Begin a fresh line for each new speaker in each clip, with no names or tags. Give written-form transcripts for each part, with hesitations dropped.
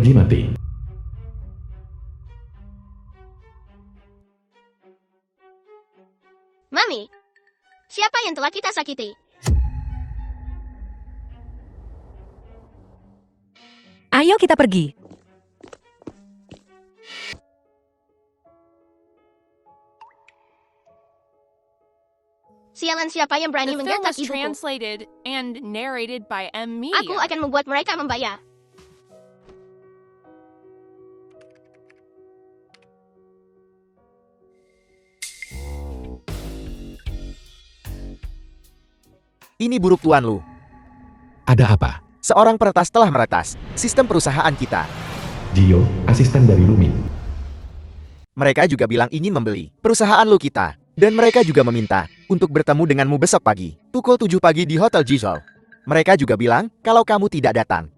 Rugi mati.
Mami, siapa yang telah kita sakiti?
Ayo kita pergi.
Sialan, siapa yang berani
The film
menggertak
was
ibuku?
translated and narrated by M Media.
Aku akan membuat mereka membayar.
Ini buruk Tuan Lu.
Ada apa?
Seorang peretas telah meretas sistem perusahaan kita.
Gio, asisten dari Lumin.
Mereka juga bilang ingin membeli perusahaan Lu kita. Dan mereka juga meminta untuk bertemu denganmu besok pagi, pukul 7 pagi di Hotel Giselle. Mereka juga bilang kalau kamu tidak datang,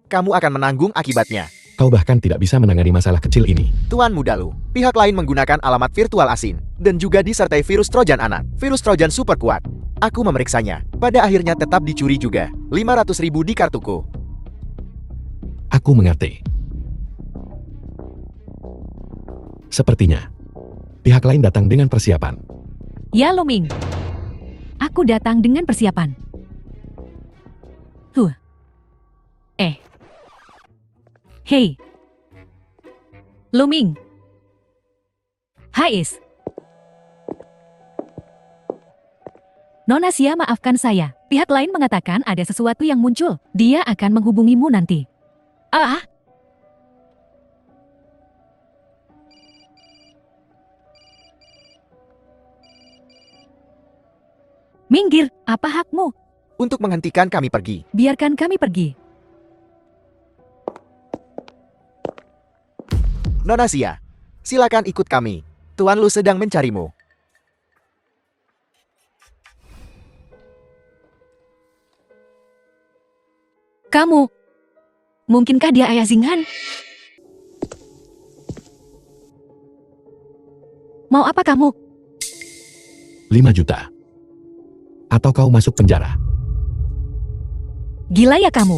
kamu akan menanggung akibatnya.
Kau bahkan tidak bisa menangani masalah kecil ini.
Tuan muda Lu, pihak lain menggunakan alamat virtual asing, dan juga disertai virus Trojan anak, virus Trojan super kuat. Aku memeriksanya, pada akhirnya tetap dicuri juga. 500.000 di kartuku.
Aku mengerti. Sepertinya, pihak lain datang dengan persiapan.
Ya Luming. Aku datang dengan persiapan. Hei. Luming. Hais. Nona Sia, maafkan saya. Pihak lain mengatakan ada sesuatu yang muncul. Dia akan menghubungimu nanti. Ah. Minggir, apa hakmu?
Untuk menghentikan kami pergi.
Biarkan kami pergi.
Nona Sia, silakan ikut kami. Tuan Lu sedang mencarimu.
Kamu. Mungkinkah dia ayah Xinghan? Mau apa kamu?
5 juta. Atau kau masuk penjara.
Gila ya kamu?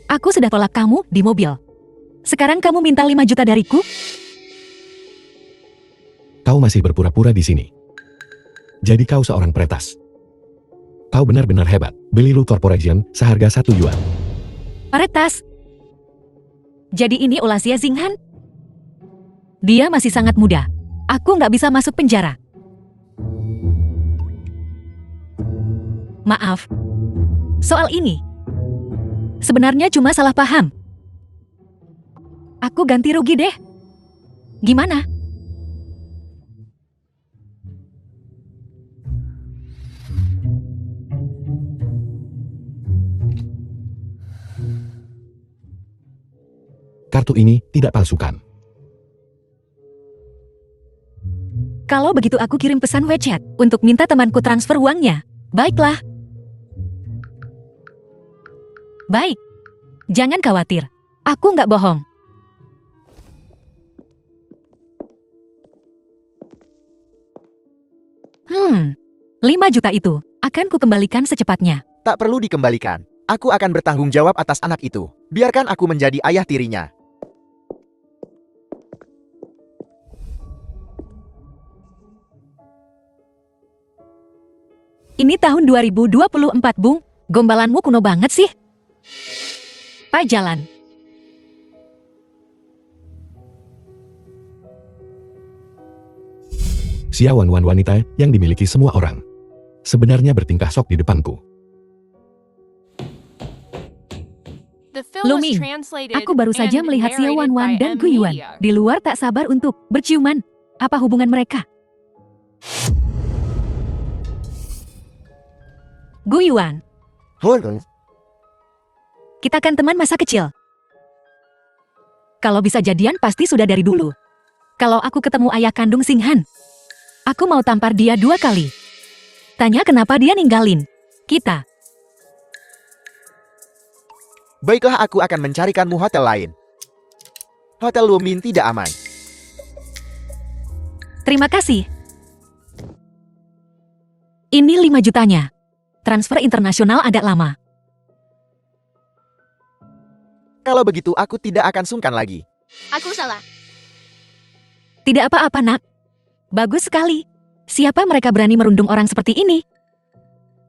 Aku sudah tolak kamu di mobil. Sekarang kamu minta 5 juta dariku?
Kau masih berpura-pura di sini. Jadi kau seorang peretas. Kau benar-benar hebat. Beli Lu Corporation seharga 1 yuan.
Peretas. Jadi ini ulah Xia Xinghan? Dia masih sangat muda. Aku nggak bisa masuk penjara. Maaf. Soal ini. Sebenarnya cuma salah paham. Aku ganti rugi deh. Gimana?
Kartu ini tidak palsukan.
Kalau begitu aku kirim pesan WeChat untuk minta temanku transfer uangnya. Baiklah. Baik. Jangan khawatir. Aku nggak bohong. 5 juta itu akan kukembalikan secepatnya.
Tak perlu dikembalikan. Aku akan bertanggung jawab atas anak itu. Biarkan aku menjadi ayah tirinya.
Ini tahun 2024, Bung. Gombalanmu kuno banget sih. Pai jalan.
Sia Wan-Wan wanita yang dimiliki semua orang. Sebenarnya bertingkah sok di depanku.
The film was
Luming,
translated
aku baru saja
and
melihat Sia
narrated
Wan-Wan
by
dan
M
Guyuan.
Media.
Di luar tak sabar untuk berciuman. Apa hubungan mereka? Guyuan, kita kan teman masa kecil. Kalau bisa jadian pasti sudah dari dulu. Kalau aku ketemu ayah kandung Xinghan, aku mau tampar dia 2 kali. Tanya kenapa dia ninggalin kita.
Baiklah, aku akan mencarikanmu hotel lain. Hotel Lumin tidak aman.
Terima kasih. Ini 5 jutanya. Transfer internasional agak lama.
Kalau begitu aku tidak akan sungkan lagi.
Aku salah.
Tidak apa-apa, nak. Bagus sekali. Siapa mereka berani merundung orang seperti ini?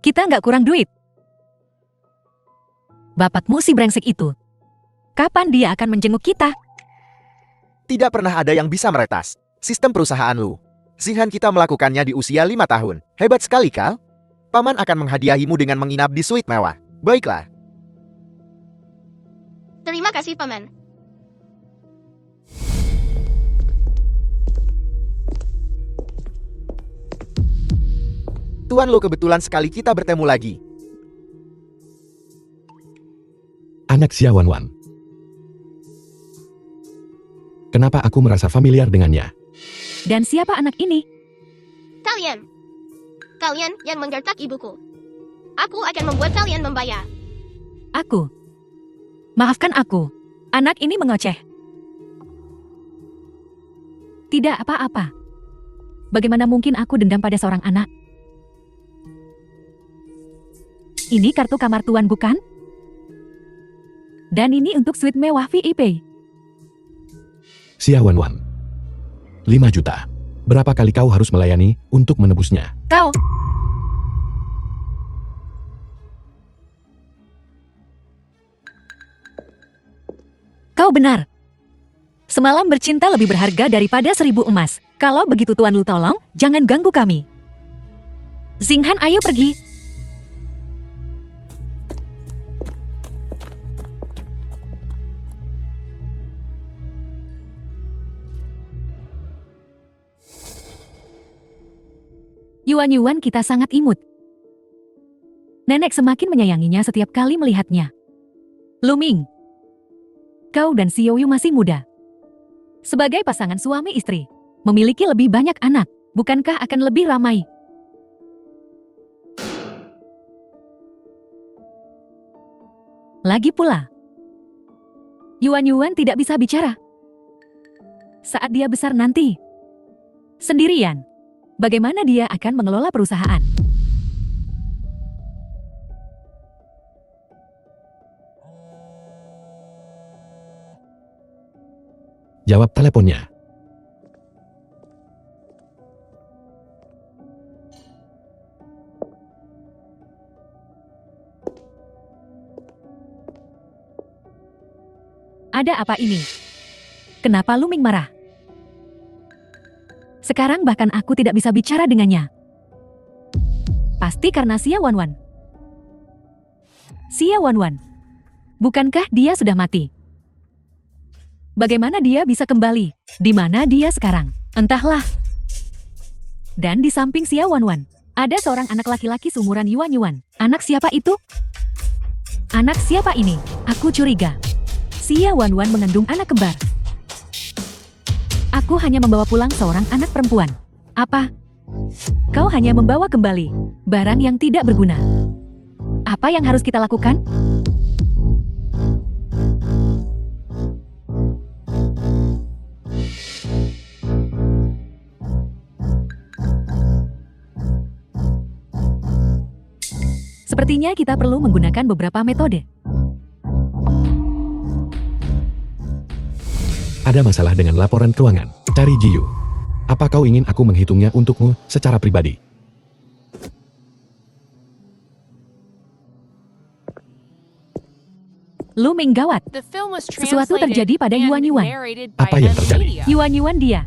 Kita nggak kurang duit. Bapakmu si brengsek itu. Kapan dia akan menjenguk kita?
Tidak pernah ada yang bisa meretas sistem perusahaan Lu. Xinghan kita melakukannya di usia 5 tahun. Hebat sekali, Kal. Paman akan menghadiahimu dengan menginap di suite mewah. Baiklah.
Terima kasih, Paman.
Tuan Lu, kebetulan sekali kita bertemu lagi.
Anak Xia Wanwan. Kenapa aku merasa familiar dengannya?
Dan siapa anak ini?
Kalian. Kalian yang menggertak ibuku. Aku akan membuat kalian membayar.
Aku. Maafkan aku. Anak ini mengoceh. Tidak apa-apa. Bagaimana mungkin aku dendam pada seorang anak? Ini kartu kamar tuan, bukan? Dan ini untuk suite mewah VIP.
Xia Wanwan. 5 juta. Berapa kali kau harus melayani untuk menebusnya?
Kau. Kau benar. Semalam bercinta lebih berharga daripada 1000 emas. Kalau begitu Tuan Lu, tolong, jangan ganggu kami. Xinghan, ayo pergi. Yuan-Yuan kita sangat imut. Nenek semakin menyayanginya setiap kali melihatnya. Luming, kau dan Xiao Yu masih muda. Sebagai pasangan suami istri, memiliki lebih banyak anak, bukankah akan lebih ramai? Lagi pula, Yuan-Yuan tidak bisa bicara. Saat dia besar nanti, sendirian, bagaimana dia akan mengelola perusahaan?
Jawab teleponnya.
Ada apa ini? Kenapa Luming marah? Sekarang bahkan aku tidak bisa bicara dengannya. Pasti karena Xia Wanwan. Xia Wanwan. Bukankah dia sudah mati? Bagaimana dia bisa kembali? Di mana dia sekarang? Entahlah. Dan di samping Xia Wanwan, ada seorang anak laki-laki seumuran Yuan-Yuan. Anak siapa itu? Anak siapa ini? Aku curiga. Xia Wanwan mengandung anak kembar. Aku hanya membawa pulang seorang anak perempuan. Apa? Kau hanya membawa kembali barang yang tidak berguna. Apa yang harus kita lakukan? Sepertinya kita perlu menggunakan beberapa metode.
Ada masalah dengan laporan keuangan. Cari Jiyu. Apa kau ingin aku menghitungnya untukmu secara pribadi?
Luming gawat.
The film was
Sesuatu
translated
terjadi pada
and
Yuan-Yuan.
narrated by
Apa yang
M
terjadi?
Media.
Yuan-Yuan dia.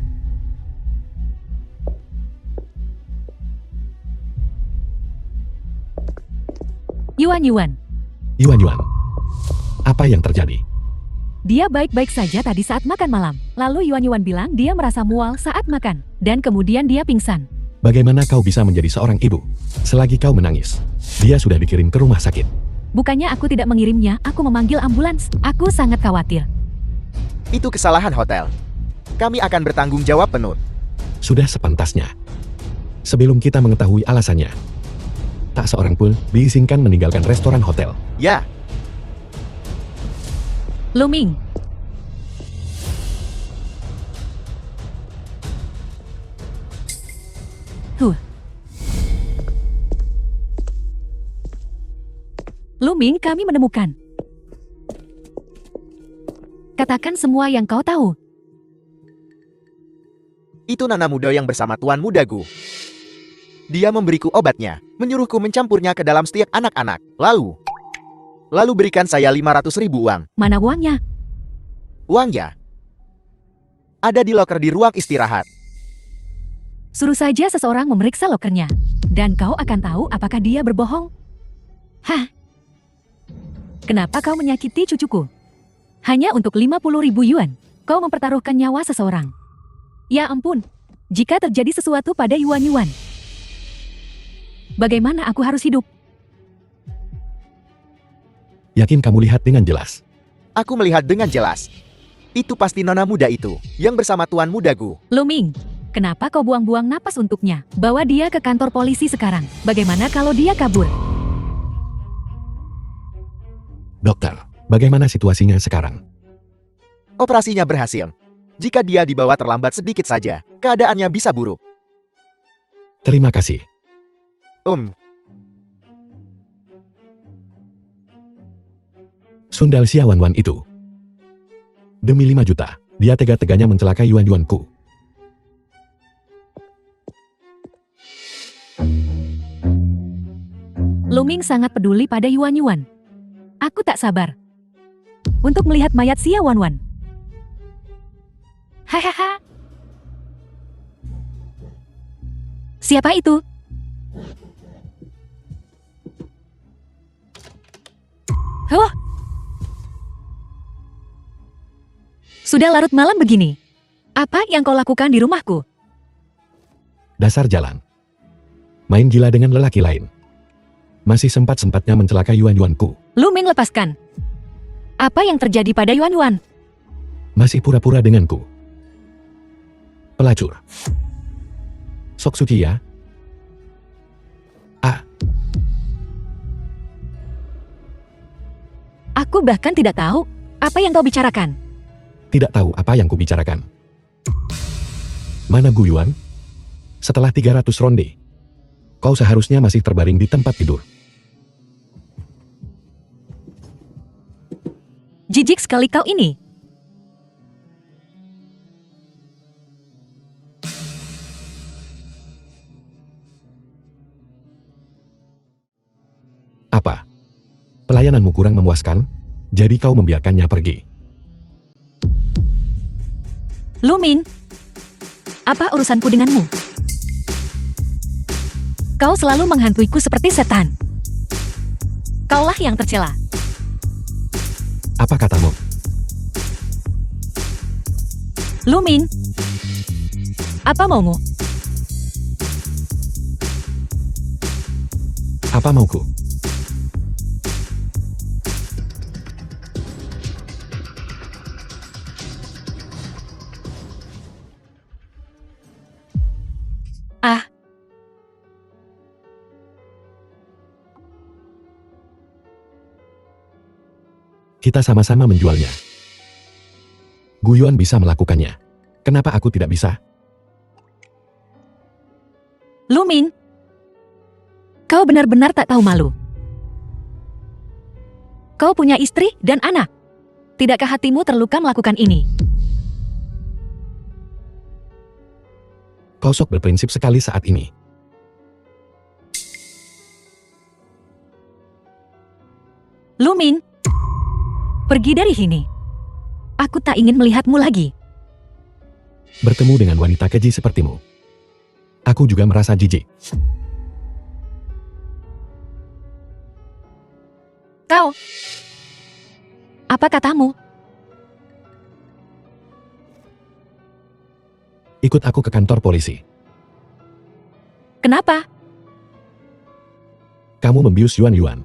Yuan-Yuan.
Yuan-Yuan. Apa yang terjadi?
Dia baik-baik saja tadi saat makan malam. Lalu Yuan-Yuan bilang dia merasa mual saat makan. Dan kemudian dia pingsan.
Bagaimana kau bisa menjadi seorang ibu selagi kau menangis? Dia sudah dikirim ke rumah sakit.
Bukannya aku tidak mengirimnya, aku memanggil ambulans. Aku sangat khawatir.
Itu kesalahan hotel. Kami akan bertanggung jawab penuh.
Sudah sepantasnya. Sebelum kita mengetahui alasannya, tak seorang pun diizinkan meninggalkan restoran hotel.
Ya,
Luming. Luming, kami menemukan. Katakan semua yang kau tahu.
Itu nana muda yang bersama Tuan Muda Gu. Dia memberiku obatnya, menyuruhku mencampurnya ke dalam setiap anak-anak. Lalu berikan saya 500.000 uang.
Mana uangnya?
Uangnya ada di loker di ruang istirahat.
Suruh saja seseorang memeriksa lokernya. Dan kau akan tahu apakah dia berbohong. Hah? Kenapa kau menyakiti cucuku? Hanya untuk 50.000 yuan, kau mempertaruhkan nyawa seseorang. Ya ampun, jika terjadi sesuatu pada Yuan-Yuan, bagaimana aku harus hidup?
Yakin kamu lihat dengan jelas?
Aku melihat dengan jelas. Itu pasti nona muda itu, yang bersama Tuan Muda Gu.
Luming, kenapa kau buang-buang napas untuknya? Bawa dia ke kantor polisi sekarang. Bagaimana kalau dia kabur?
Dokter, bagaimana situasinya sekarang?
Operasinya berhasil. Jika dia dibawa terlambat sedikit saja, keadaannya bisa buruk.
Terima kasih. Sundal Xiaowan itu. Demi 5 juta, dia tega-teganya mencelakai Yuan-Yuanku.
Luming sangat peduli pada Yuan-Yuan. Aku tak sabar untuk melihat mayat Xia Wanwan. Hahaha. Siapa itu? Huh? Sudah larut malam begini. Apa yang kau lakukan di rumahku?
Dasar jalan. Main gila dengan lelaki lain. Masih sempat-sempatnya mencelakai Yuan-Yuanku.
Luming, lepaskan. Apa yang terjadi pada Yuan-Yuan?
Masih pura-pura denganku. Pelacur. Sok suci ya.
Aku bahkan tidak tahu apa yang kau bicarakan.
Tidak tahu apa yang kubicarakan. Mana Gu Yuan? Setelah 300 ronde, kau seharusnya masih terbaring di tempat tidur.
Jijik sekali kau ini.
Apa? Pelayananmu kurang memuaskan? Jadi kau membiarkannya pergi.
Luming, apa urusanku denganmu? Kau selalu menghantuiku seperti setan. Kaulah yang tercela.
Apa katamu?
Luming, apa maumu?
Apa mauku? Kita sama-sama menjualnya. Gu Yuan bisa melakukannya. Kenapa aku tidak bisa?
Luming, kau benar-benar tak tahu malu. Kau punya istri dan anak. Tidakkah hatimu terluka melakukan ini?
Kau sok berprinsip sekali saat ini.
Luming, pergi dari sini. Aku tak ingin melihatmu lagi.
Bertemu dengan wanita keji sepertimu, aku juga merasa jijik.
Kau, apa katamu?
Ikut aku ke kantor polisi.
Kenapa?
Kamu membius Yuan-Yuan.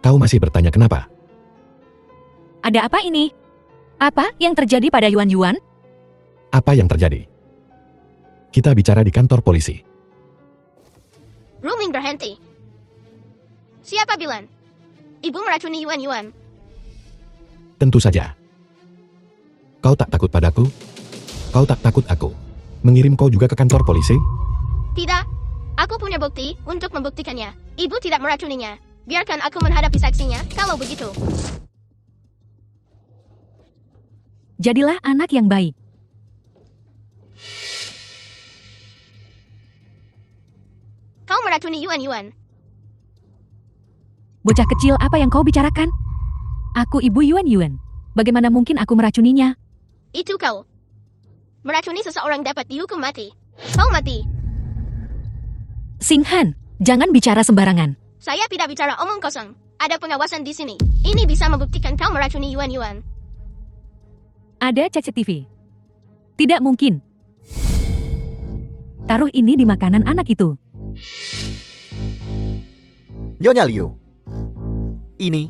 Kau masih bertanya kenapa?
Ada apa ini? Apa yang terjadi pada Yuan-Yuan?
Apa yang terjadi? Kita bicara di kantor polisi.
Ruming berhenti. Siapa bilang? Ibu meracuni Yuan-Yuan.
Tentu saja. Kau tak takut padaku? Kau tak takut aku mengirim kau juga ke kantor polisi?
Tidak. Aku punya bukti untuk membuktikannya. Ibu tidak meracuninya. Biarkan aku menghadapi saksinya, kalau begitu.
Jadilah anak yang baik.
Kau meracuni Yuan.
Bocah kecil, apa yang kau bicarakan? Aku ibu Yuan. Bagaimana mungkin aku meracuninya?
Itu kau. Meracuni seseorang dapat dihukum mati. Kau mati.
Singhan, jangan bicara sembarangan.
Saya tidak bicara omong kosong. Ada pengawasan di sini. Ini bisa membuktikan kau meracuni Yuan.
Ada CCTV. Tidak mungkin. Taruh ini di makanan anak itu.
Nyonya Liu. Ini,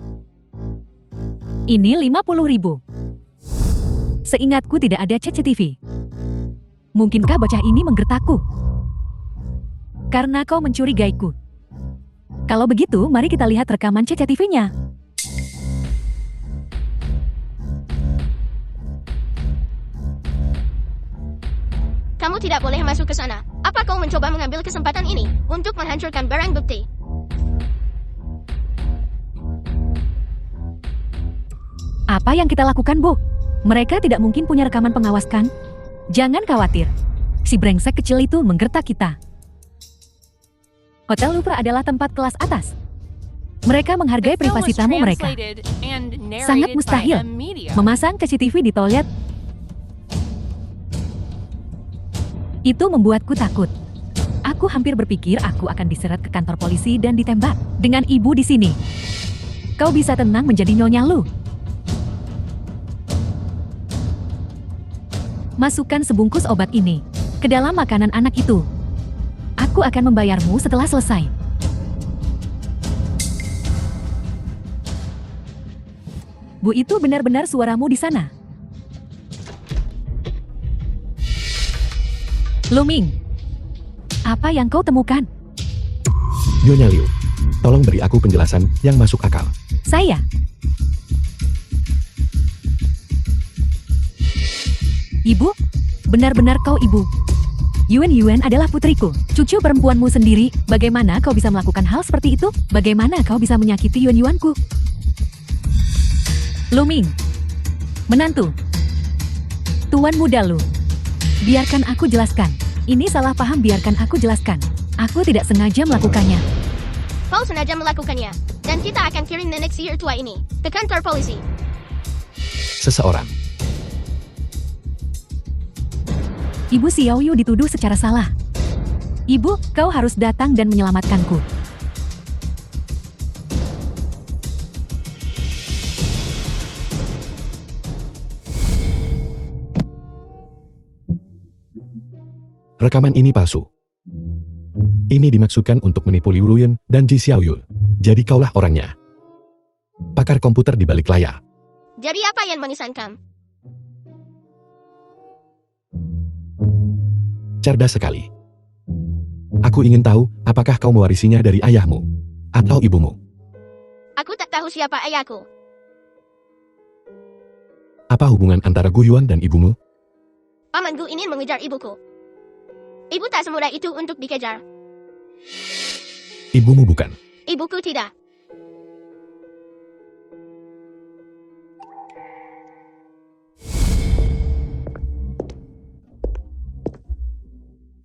Ini 50.000. Seingatku tidak ada CCTV. Mungkinkah bocah ini menggertakku? Karena kau mencurigaiku. Kalau begitu, mari kita lihat rekaman CCTV-nya.
Kamu tidak boleh masuk ke sana. Apa kau mencoba mengambil kesempatan ini untuk menghancurkan barang bukti?
Apa yang kita lakukan, Bu? Mereka tidak mungkin punya rekaman pengawas, kan? Jangan khawatir. Si brengsek kecil itu menggertak kita. Hotel Louvre adalah tempat kelas atas. Mereka menghargai
The film
privasi
was
tamu mereka.
translated and narrated
Sangat
by
mustahil
M Media.
memasang CCTV di toilet. Itu membuatku takut. Aku hampir berpikir aku akan diseret ke kantor polisi dan ditembak. Dengan ibu di sini, kau bisa tenang menjadi Nyonya Lu. Masukkan sebungkus obat ini ke dalam makanan anak itu. Aku akan membayarmu setelah selesai. Bu, itu benar-benar suaramu di sana. Luming, apa yang kau temukan?
Nyonya Liu, tolong beri aku penjelasan yang masuk akal.
Saya. Ibu? Benar-benar kau ibu. Yuan adalah putriku, cucu perempuanmu sendiri. Bagaimana kau bisa melakukan hal seperti itu? Bagaimana kau bisa menyakiti Yuanku? Luming, menantu, tuan muda Lu. Biarkan aku jelaskan. Ini salah paham, biarkan aku jelaskan. Aku tidak sengaja melakukannya.
Kau sengaja melakukannya. Dan kita akan kirim nenek sihir tua ini ke kantor polisi.
Seseorang.
Ibu Xiaoyu dituduh secara salah. Ibu, kau harus datang dan menyelamatkanku.
Rekaman ini palsu. Ini dimaksudkan untuk menipu Liu Ruyan dan Ji Xiaoyu. Jadi kaulah orangnya. Pakar komputer di balik layar.
Jadi apa yang mengesankan?
Cerdas sekali. Aku ingin tahu, apakah kau mewarisinya dari ayahmu atau ibumu?
Aku tak tahu siapa ayahku.
Apa hubungan antara Gu Yuan dan ibumu?
Pamanku ingin mengejar ibuku. Ibu tak semudah itu untuk dikejar.
Ibumu bukan.
Ibuku tidak.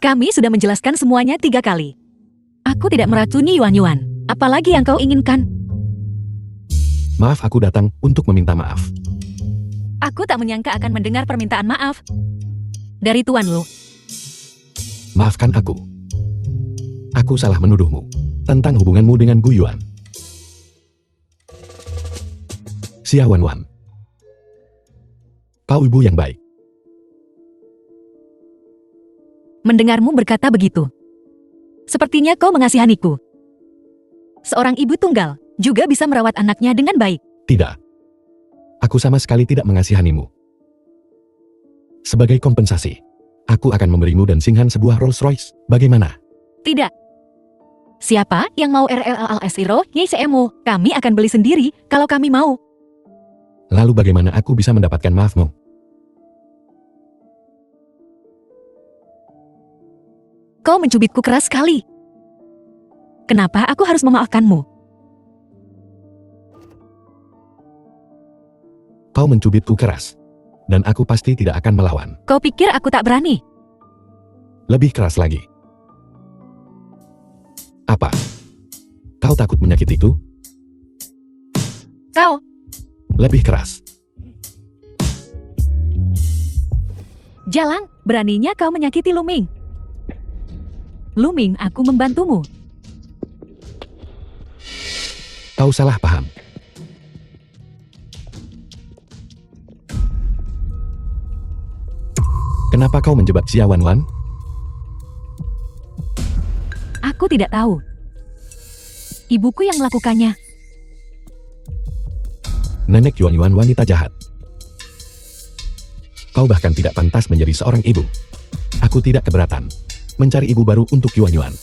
Kami sudah menjelaskan semuanya 3 kali. Aku tidak meracuni Yuan. Apalagi yang kau inginkan?
Maaf, aku datang untuk meminta maaf.
Aku tak menyangka akan mendengar permintaan maaf dari Tuan Lu.
Maafkan aku. Aku salah menuduhmu tentang hubunganmu dengan Gu Yuan. Xia Wanwan. Kau ibu yang baik.
Mendengarmu berkata begitu. Sepertinya kau mengasihaniku. Seorang ibu tunggal juga bisa merawat anaknya dengan baik.
Tidak. Aku sama sekali tidak mengasihanimu. Sebagai kompensasi, aku akan memberimu dan Singhan sebuah Rolls Royce. Bagaimana?
Tidak. Siapa yang mau RLLS Iro, YCMU? Kami akan beli sendiri kalau kami mau.
Lalu bagaimana aku bisa mendapatkan maafmu?
Kau mencubitku keras sekali. Kenapa aku harus memaafkanmu?
Kau mencubitku keras. Dan aku pasti tidak akan melawan.
Kau pikir aku tak berani?
Lebih keras lagi. Apa? Kau takut menyakitiku?
Kau,
Lebih keras.
Jalang, beraninya kau menyakiti Luming. Luming, aku membantumu.
Kau salah paham. Kenapa kau menjebak Xia Wanwan?
Aku tidak tahu. Ibuku yang melakukannya.
Nenek Yuan Yuan wanita jahat. Kau bahkan tidak pantas menjadi seorang ibu. Aku tidak keberatan mencari ibu baru untuk Yuan Yuan.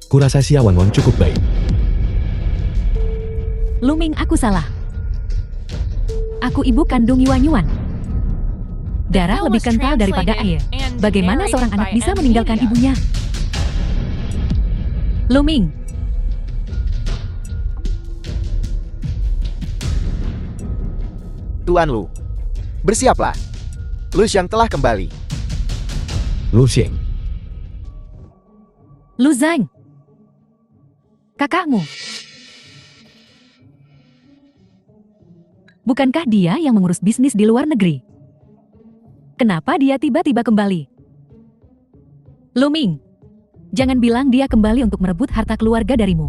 Kurasa Xia Wanwan cukup baik.
Luming, aku salah. Aku ibu kandung Yuan Yuan. Darah lebih kental daripada air. Bagaimana seorang anak bisa meninggalkan ibunya? Luming,
Tuan Lu, bersiaplah. Lu Xiang telah kembali.
Lu Xing,
Lu Zhang. Kakakmu. Bukankah dia yang mengurus bisnis di luar negeri? Kenapa dia tiba-tiba kembali? Luming, jangan bilang dia kembali untuk merebut harta keluarga darimu.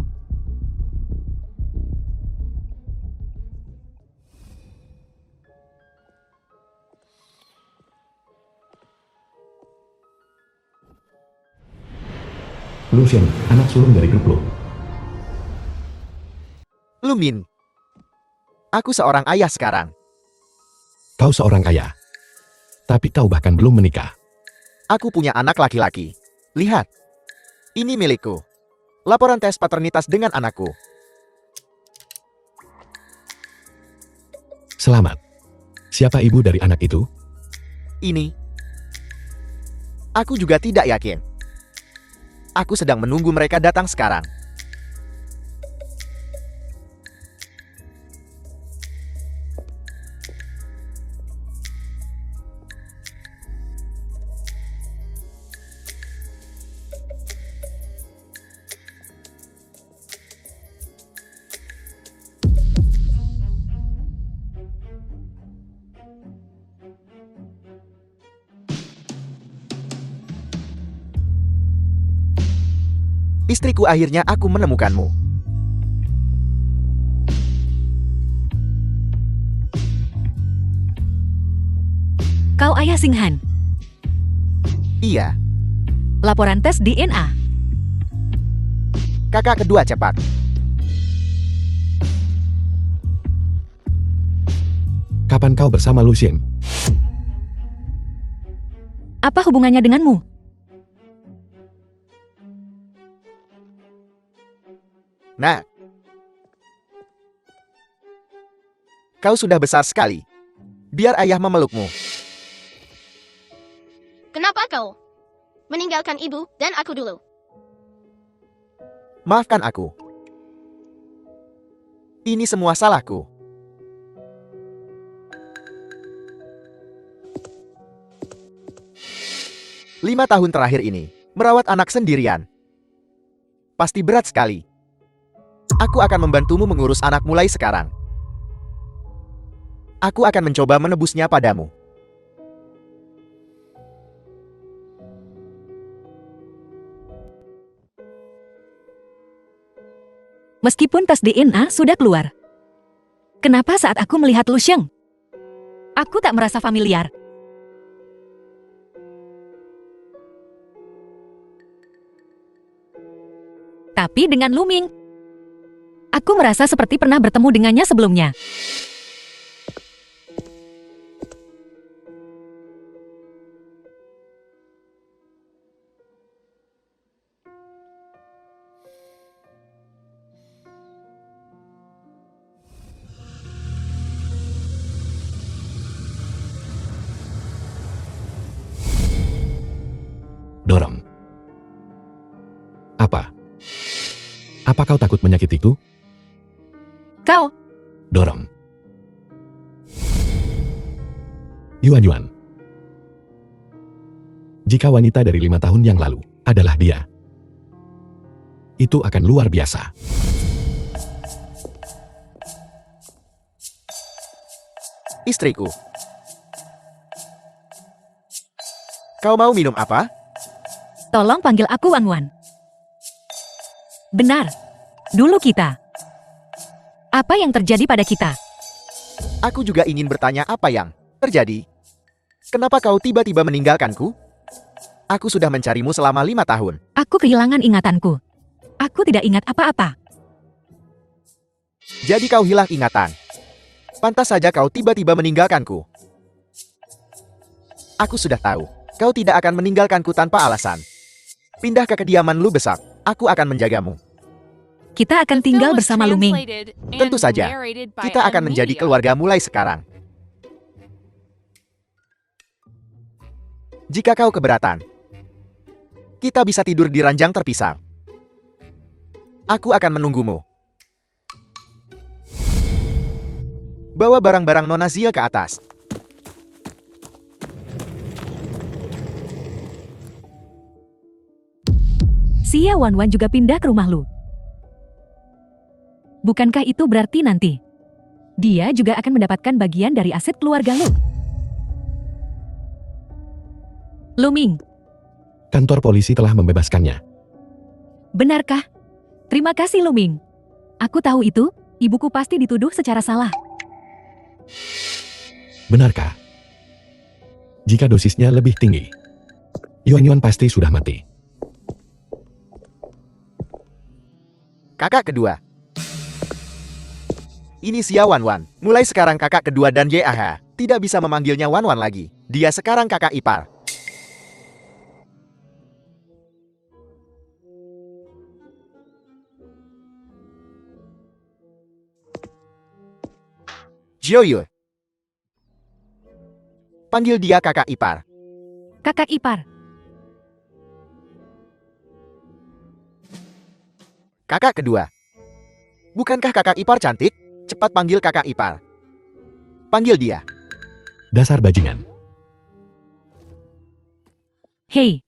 Lu Xing, anak sulung dari grup Lu.
Lu Min. Aku seorang ayah sekarang.
Kau seorang ayah. Tapi kau bahkan belum menikah.
Aku punya anak laki-laki. Lihat. Ini milikku. Laporan tes paternitas dengan anakku.
Selamat. Siapa ibu dari anak itu?
Ini. Aku juga tidak yakin. Aku sedang menunggu mereka datang sekarang. Istriku, akhirnya aku menemukanmu.
Kau ayah Singhan.
Iya,
Laporan tes DNA.
kakak kedua cepat.
Kapan kau bersama Lu Xing?
Apa hubungannya denganmu?
Nah, kau sudah besar sekali. Biar ayah memelukmu.
Kenapa kau meninggalkan ibu dan aku dulu?
Maafkan aku. Ini semua salahku. Lima tahun terakhir ini, merawat anak sendirian. Pasti berat sekali. Aku akan membantumu mengurus anak mulai sekarang. Aku akan mencoba menebusnya padamu.
Meskipun tes DNA sudah keluar. Kenapa saat aku melihat Lu Sheng, aku tak merasa familiar? Tapi dengan Lu Ming, aku merasa seperti pernah bertemu dengannya sebelumnya.
Dorong. Apa? Apa kau takut menyakitiku?
Kau,
Dorong. Yuan Yuan. Jika wanita dari 5 tahun yang lalu adalah dia, itu akan luar biasa.
Istriku. Kau mau minum apa?
Tolong panggil aku Wan Wan. Benar. Dulu kita. Apa yang terjadi pada kita?
Aku juga ingin bertanya apa yang terjadi. Kenapa kau tiba-tiba meninggalkanku? Aku sudah mencarimu selama 5 tahun.
Aku kehilangan ingatanku. Aku tidak ingat apa-apa.
Jadi kau hilang ingatan. Pantas saja kau tiba-tiba meninggalkanku. Aku sudah tahu. Kau tidak akan meninggalkanku tanpa alasan. Pindah ke kediaman Lu Besak. Aku akan menjagamu.
Kita akan
The film
tinggal
was
bersama Luming.
translated and
Tentu saja.
narrated by
Kita akan
M.
menjadi
Media.
keluarga mulai sekarang. Jika kau keberatan, kita bisa tidur di ranjang terpisah. Aku akan menunggumu. Bawa barang-barang Nona Zia ke atas.
Xia Wan Wan juga pindah ke rumah Lu. Bukankah itu berarti nanti dia juga akan mendapatkan bagian dari aset keluarga Lu? Luming,
Kantor polisi telah membebaskannya.
benarkah? Terima kasih Luming. Aku tahu itu, ibuku pasti dituduh secara salah.
Benarkah? Jika dosisnya lebih tinggi, Yuan Yuan pasti sudah mati.
Kakak kedua. Ini Xia Wan Wan. Mulai sekarang kakak kedua dan YAH tidak bisa memanggilnya Wan Wan lagi. Dia sekarang kakak ipar. Jiuyu. Panggil dia kakak ipar.
Kakak ipar,
Kakak kedua. Bukankah kakak ipar cantik? Cepat panggil kakak ipar. Panggil dia.
Dasar bajingan.
hei,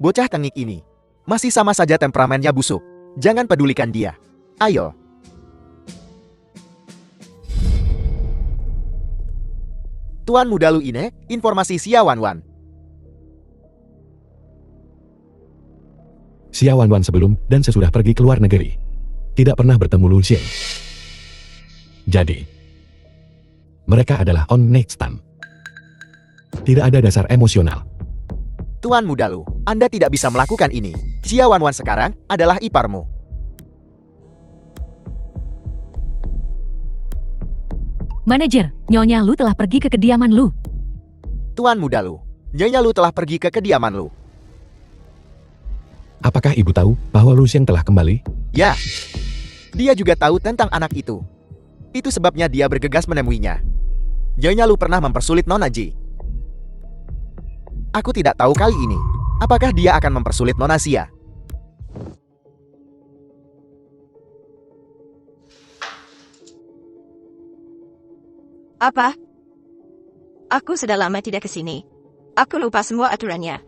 Bocah tengik ini masih sama saja temperamennya busuk. Jangan pedulikan dia. Ayo. Tuan Muda Lu ini, informasi Xia Wan Wan.
Xia Wan Wan sebelum dan sesudah pergi ke luar negeri tidak pernah bertemu Lu Xian. Jadi, mereka adalah on next time. Tidak ada dasar emosional.
Tuan Muda Lu, Anda tidak bisa melakukan ini. Xia Wan Wan sekarang adalah iparmu.
manajer, Nyonya Lu telah pergi ke kediaman Lu.
Tuan Muda Lu, Nyonya Lu telah pergi ke kediaman Lu.
Apakah ibu tahu bahwa Lu Xian telah kembali?
Ya, dia juga tahu tentang anak itu. Itu sebabnya dia bergegas menemuinya. Nyonya Lu pernah mempersulit Nona Ji. Aku tidak tahu kali ini, apakah dia akan mempersulit Nona Xia.
Apa? Aku sudah lama tidak ke sini. Aku lupa semua aturannya.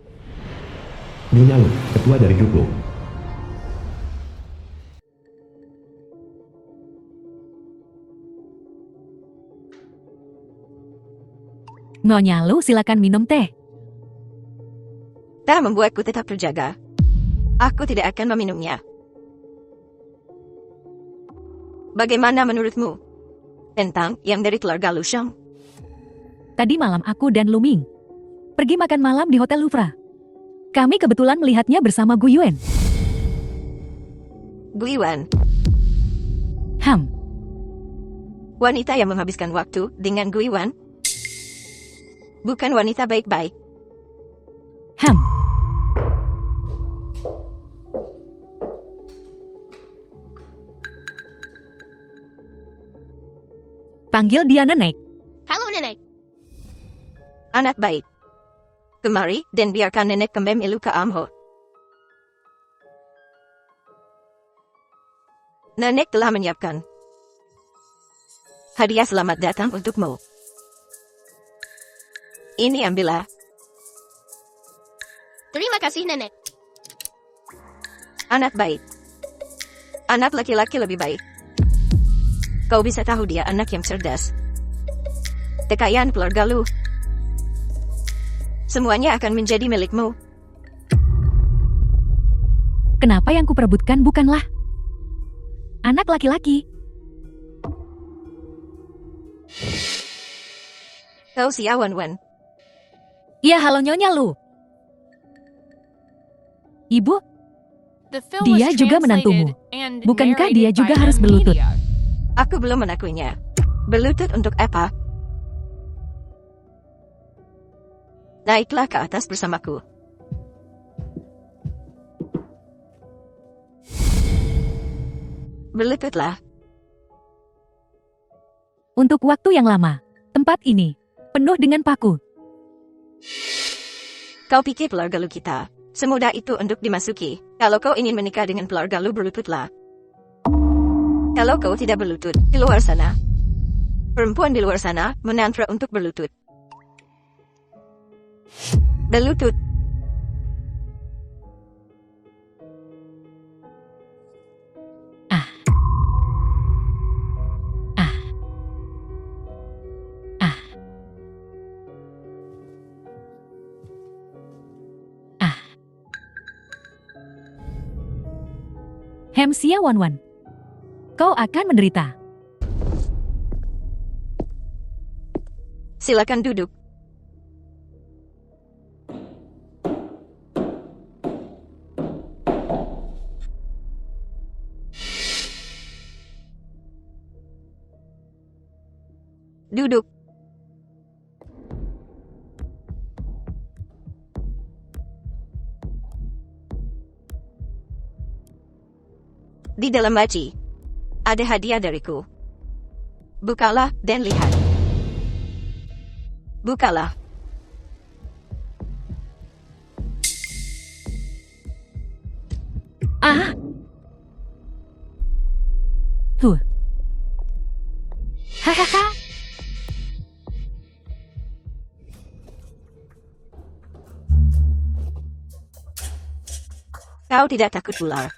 Nyonya Lu, ketua dari grup Lu.
Nyonya Lu silakan minum teh.
Tak membuatku tetap terjaga. Aku tidak akan meminumnya. Bagaimana menurutmu? Tentang yang dari keluarga Lu Sheng?
Tadi malam aku dan Luming pergi makan malam di Hotel Louvre. Kami kebetulan melihatnya bersama Gu Yuan.
Gu Yuan, wanita yang menghabiskan waktu dengan Gu Yuan? Bukan wanita baik-baik.
Panggil dia nenek.
Halo nenek.
Anak baik. Kemari dan biarkan nenek kembali ke Amho. Nenek telah menyiapkan Hadiah selamat datang untukmu. Ini ambillah.
Terima kasih, Nenek.
Anak baik. Anak laki-laki lebih baik. Kau bisa tahu dia anak yang cerdas. Kekayaan keluarga lu. Semuanya akan menjadi milikmu.
Kenapa yang kuperebutkan bukanlah anak laki-laki?
Kau si Wan.
Ya, halo Nyonya Lu. Ibu,
The film
Dia
was
juga
translated
menantumu.
and
Bukankah
narrated
dia juga
by
harus
M.
berlutut?
Media.
Aku belum menakuinya. Berlutut untuk apa? Naiklah ke atas bersamaku. Berlututlah.
Untuk waktu yang lama, tempat ini penuh dengan paku.
Kau pikir keluarga lu kita semudah itu untuk dimasuki? Kalau kau ingin menikah dengan keluarga lu, berlututlah. Kalau kau tidak berlutut, di luar sana, perempuan di luar sana menantra untuk berlutut. Berlutut.
Hemsia Wan. Kau akan menderita.
Silakan duduk. Duduk. Di dalam laci ada hadiah dariku. Bukalah dan lihat. Bukalah.
Ah. Huh. Hahaha.
Kau tidak takut ular?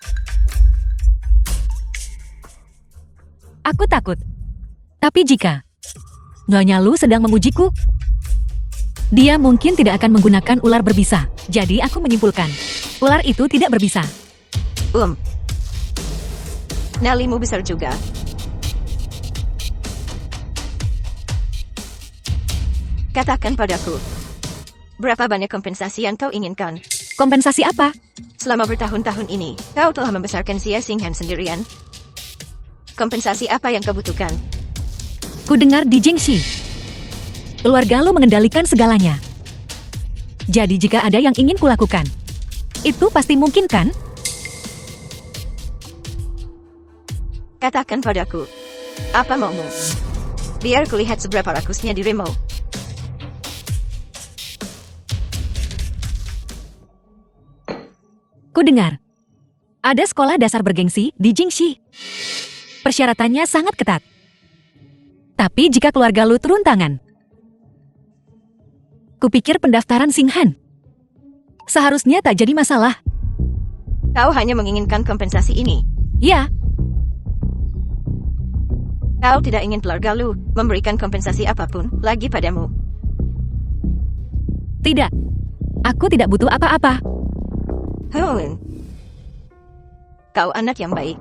Aku takut. Tapi jika Nyonya Lu sedang mengujiku, dia mungkin tidak akan menggunakan ular berbisa. Jadi aku menyimpulkan, ular itu tidak berbisa.
Nyalimu besar juga. Katakan padaku, berapa banyak kompensasi yang kau inginkan?
Kompensasi apa?
Selama bertahun-tahun ini, kau telah membesarkan Xia Xinghan sendirian. Kompensasi apa yang kau butuhkan?
Ku dengar di Jingxi, keluarga lu mengendalikan segalanya. Jadi jika ada yang ingin kulakukan, itu pasti mungkin kan?
Katakan padaku, apa maumu? Biar kulihat seberapa rakusnya dirimu.
Ku dengar, ada sekolah dasar bergengsi di Jingxi. Persyaratannya sangat ketat. Tapi jika keluarga lu turun tangan, kupikir pendaftaran Xinghan seharusnya tak jadi masalah.
Kau hanya menginginkan kompensasi ini.
Ya,
Kau tidak ingin keluarga lu memberikan kompensasi apapun lagi padamu.
tidak. Aku tidak butuh apa-apa.
Kau anak yang baik.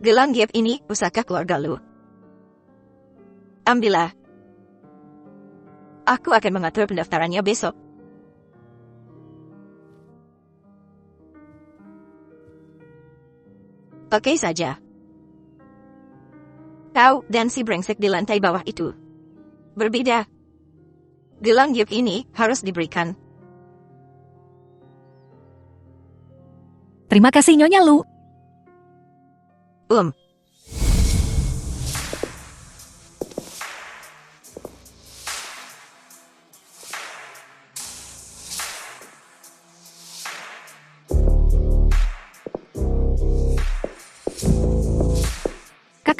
Gelang gift ini pusaka keluarga lu. Ambillah. Aku akan mengatur pendaftarannya besok. Oke saja. Kau dan si brengsek di lantai bawah itu berbeda. Gelang gift ini harus diberikan.
Terima kasih Nyonya Lu.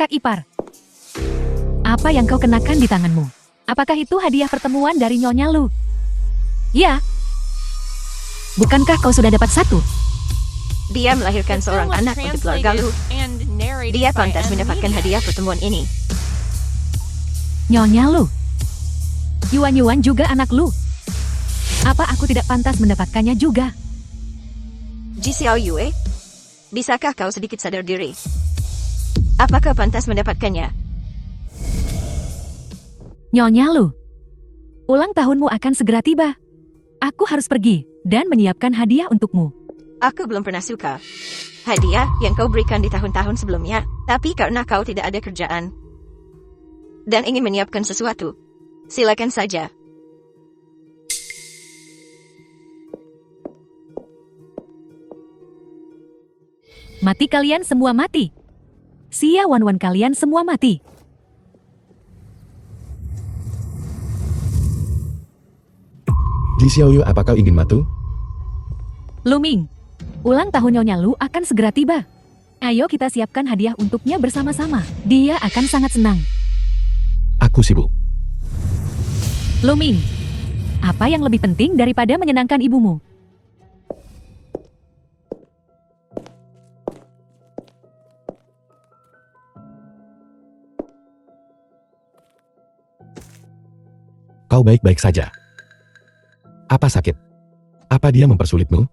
kakak ipar. Apa yang kau kenakan di tanganmu? Apakah itu hadiah pertemuan dari Nyonya Lu? Ya. Bukankah kau sudah dapat satu?
Dia melahirkan
The
seorang
film was
anak untuk keluarga Lu.
translated and narrated
Dia
by
pantas
M.
mendapatkan
Media.
hadiah pertemuan ini.
Nyonya Lu. Yuan-Yuan juga anak Lu. Apa aku tidak pantas mendapatkannya juga?
Ji Xiao Yue, bisakah kau sedikit sadar diri? Apakah pantas mendapatkannya?
Nyonya Lu. Ulang tahunmu akan segera tiba. Aku harus pergi dan menyiapkan hadiah untukmu.
Aku belum pernah suka hadiah yang kau berikan di tahun-tahun sebelumnya, tapi karena kau tidak ada kerjaan dan ingin menyiapkan sesuatu, silakan saja.
Mati kalian semua mati. Sia Wan-Wan kalian semua mati.
Ji Xiaoyu, apa kau ingin matu?
Luming. Ulang tahun Nyonya Lu akan segera tiba. Ayo kita siapkan hadiah untuknya bersama-sama. Dia akan sangat senang.
Aku sibuk.
Luming. Apa yang lebih penting daripada menyenangkan ibumu?
Kau baik-baik saja. Apa sakit? Apa dia mempersulitmu?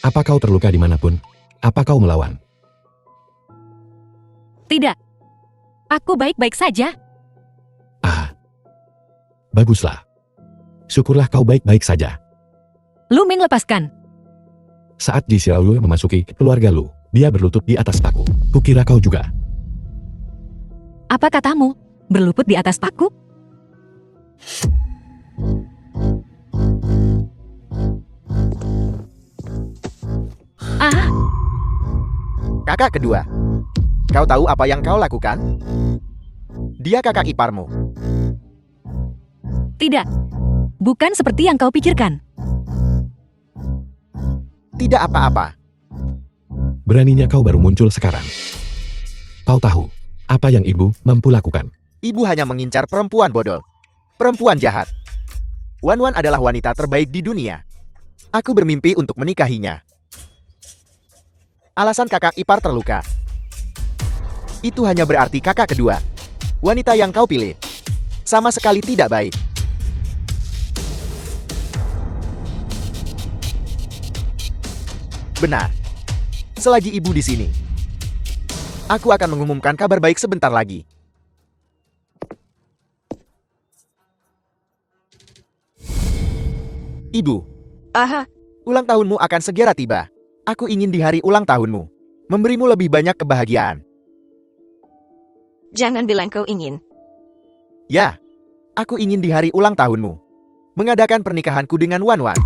Apa kau terluka dimanapun? Apa kau melawan?
Tidak. Aku baik-baik saja.
Ah. Baguslah. Syukurlah kau baik-baik saja.
Luming lepaskan.
Saat Ji Xiaoyu memasuki keluarga Lu, dia berlutut di atas paku. Kukira kau juga.
Apa katamu? Berlutut di atas paku? Ah,
Kakak kedua. Kau tahu apa yang kau lakukan? Dia kakak iparmu.
tidak. Bukan seperti yang kau pikirkan.
Tidak apa-apa.
Beraninya kau baru muncul sekarang. Kau tahu apa yang ibu mampu lakukan?
Ibu hanya mengincar perempuan bodoh. Perempuan jahat. Wan-Wan adalah wanita terbaik di dunia. Aku bermimpi untuk menikahinya. Alasan kakak ipar terluka. Itu hanya berarti kakak kedua. Wanita yang kau pilih sama sekali tidak baik. Benar. Selagi ibu di sini, aku akan mengumumkan kabar baik sebentar lagi. Ibu,
Aha,
ulang tahunmu akan segera tiba. Aku ingin di hari ulang tahunmu memberimu lebih banyak kebahagiaan.
jangan bilang kau ingin.
Ya, aku ingin di hari ulang tahunmu mengadakan pernikahanku dengan Wan-Wan.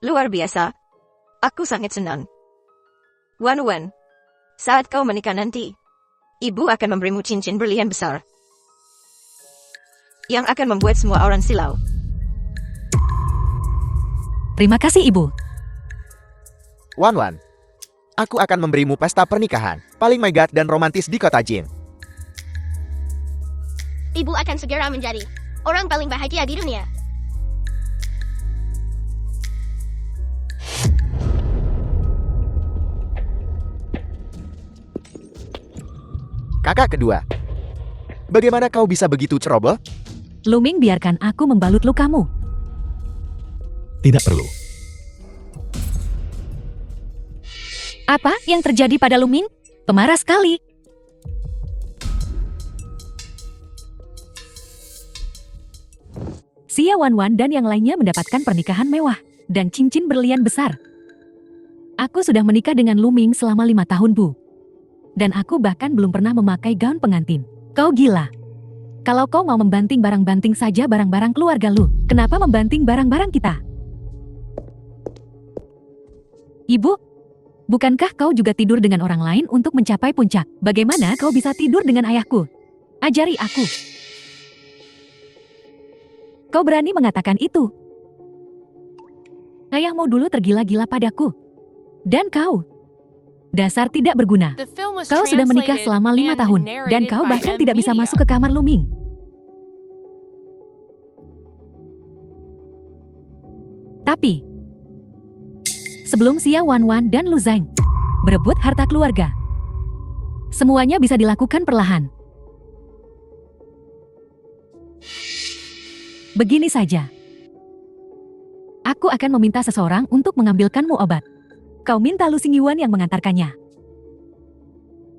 Luar biasa. Aku sangat senang. Wan-Wan, saat kau menikah nanti, ibu akan memberimu cincin berlian besar yang akan membuat semua orang silau.
Terima kasih, Ibu.
Wan-Wan, aku akan memberimu pesta pernikahan paling megah dan romantis di kota Jin.
Ibu akan segera menjadi orang paling bahagia di dunia.
Kakak kedua, bagaimana kau bisa begitu ceroboh?
Luming, biarkan aku membalut lukamu.
Tidak perlu.
Apa yang terjadi pada Luming? Pemarah sekali. Sia Wan-Wan dan yang lainnya mendapatkan pernikahan mewah dan cincin berlian besar. Aku sudah menikah dengan Luming selama 5 tahun, Bu. Dan aku bahkan belum pernah memakai gaun pengantin. Kau gila. Kalau kau mau membanting barang-banting saja barang-barang keluarga lu, kenapa membanting barang-barang kita? Ibu, bukankah kau juga tidur dengan orang lain untuk mencapai puncak? Bagaimana kau bisa tidur dengan ayahku? Ajari aku. Kau berani mengatakan itu? Ayahmu dulu tergila-gila padaku. Dan kau. Dasar tidak berguna.
The film was
Kau sudah menikah
translated
selama 5
and
tahun, dan
narrated
kau
by
bahkan
M.
tidak bisa
Media.
masuk ke kamar Luming. Tapi, sebelum Xia Wanwan dan Lu Zhang berebut harta keluarga, semuanya bisa dilakukan perlahan. Begini saja. Aku akan meminta seseorang untuk mengambilkanmu obat. Kau minta Lu Xingyuan yang mengantarkannya.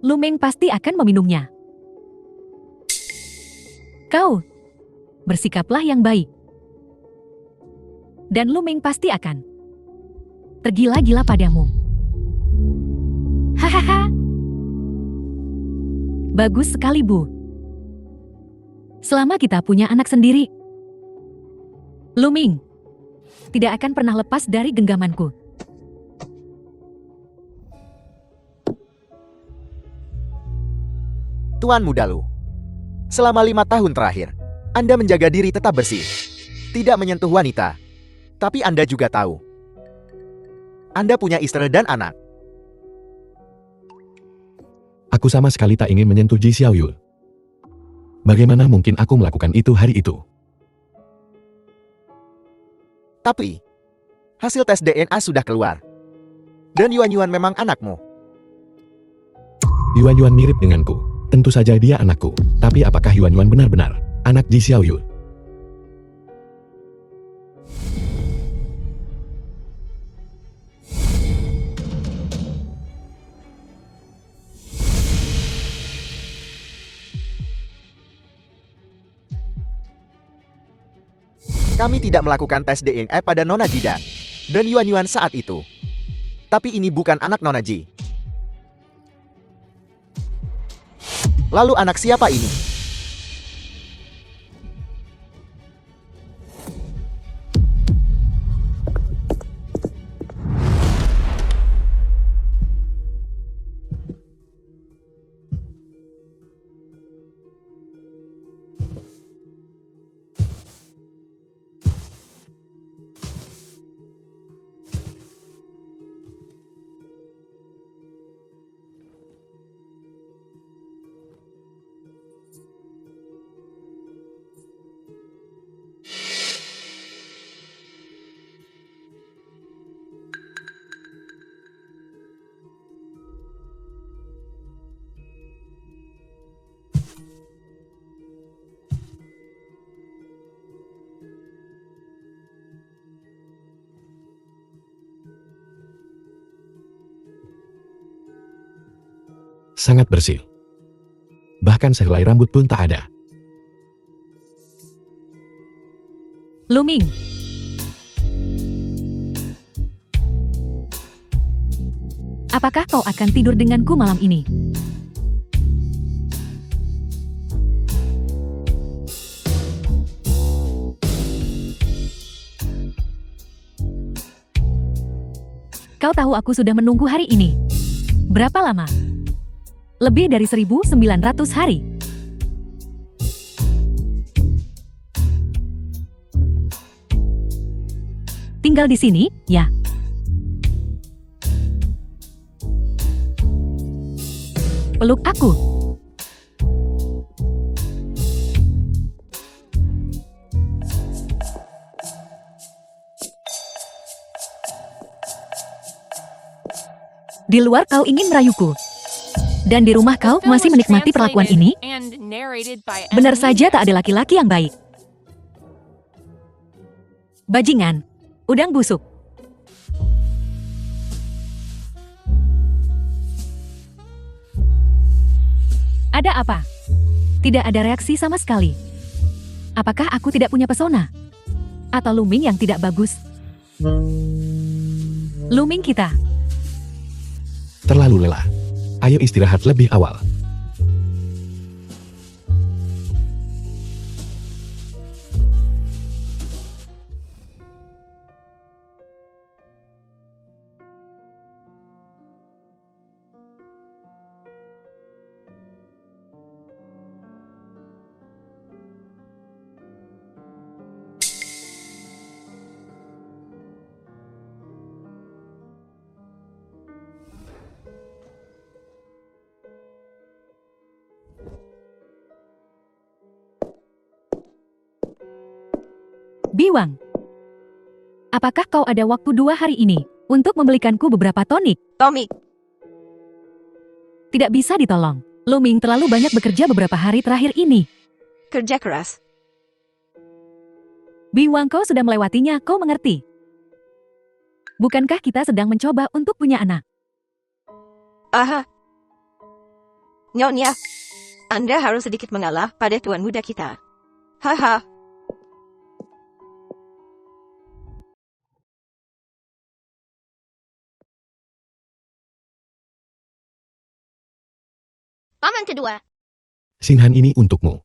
Lu Meng pasti akan meminumnya. Kau, bersikaplah yang baik. Dan Lu Meng pasti akan tergila-gila padamu. Hahaha. Bagus sekali, Bu. Selama kita punya anak sendiri, Lu Meng tidak akan pernah lepas dari genggamanku.
Tuan Muda Lu, selama 5 tahun terakhir, Anda menjaga diri tetap bersih. Tidak menyentuh wanita. Tapi Anda juga tahu. Anda punya istri dan anak.
Aku sama sekali tak ingin menyentuh Ji Xiaoyul. Bagaimana mungkin aku melakukan itu hari itu?
Tapi, hasil tes DNA sudah keluar. Dan Yuan Yuan memang anakmu.
Yuan Yuan mirip denganku. Tentu saja dia anakku. Tapi apakah Yuan Yuan benar-benar anak Ji Xiaoyul?
Kami tidak melakukan tes DNA pada Nona Jidan dan Yuan Yuan saat itu. Tapi ini bukan anak Nona Ji. Lalu anak siapa ini?
Sangat bersih. Bahkan sehelai rambut pun tak ada.
Lu Meng. Apakah kau akan tidur denganku malam ini? Kau tahu aku sudah menunggu hari ini. Berapa lama? Lebih dari 1.900 hari. Tinggal di sini, ya. Peluk aku. Di luar kau ingin merayuku. Dan di rumah kau
The film
masih
was
menikmati perlakuan ini?
translated and narrated by M.
Benar saja
Media.
tak ada laki-laki yang baik. Bajingan. Udang busuk. Ada apa? Tidak ada reaksi sama sekali. Apakah aku tidak punya pesona? Atau Lu Meng yang tidak bagus? Lu Meng kita.
Terlalu lelah. Ayo istirahat lebih awal.
Biwang. Apakah kau ada waktu 2 hari ini untuk membelikanku beberapa tonik?
Tommy,
Tidak bisa ditolong. Luming terlalu banyak bekerja beberapa hari terakhir ini.
kerja keras.
Biwang, kau sudah melewatinya, kau mengerti. Bukankah kita sedang mencoba untuk punya anak?
Aha. Nyonya, Anda harus sedikit mengalah pada tuan muda kita. Haha.
Paman kedua.
Sinhan ini untukmu.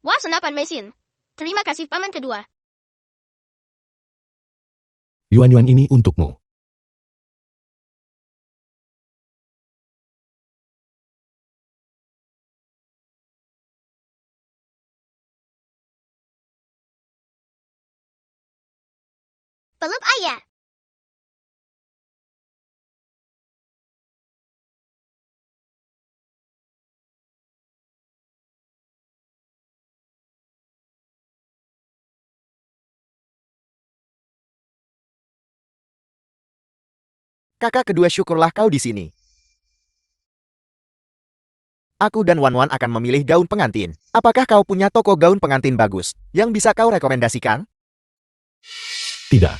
Wah, senapan mesin. Terima kasih paman kedua.
Yuan-yuan ini untukmu.
Pelup ayah.
Kakak kedua, syukurlah kau di sini. Aku dan Wan-Wan akan memilih gaun pengantin. Apakah kau punya toko gaun pengantin bagus yang bisa kau rekomendasikan?
Tidak.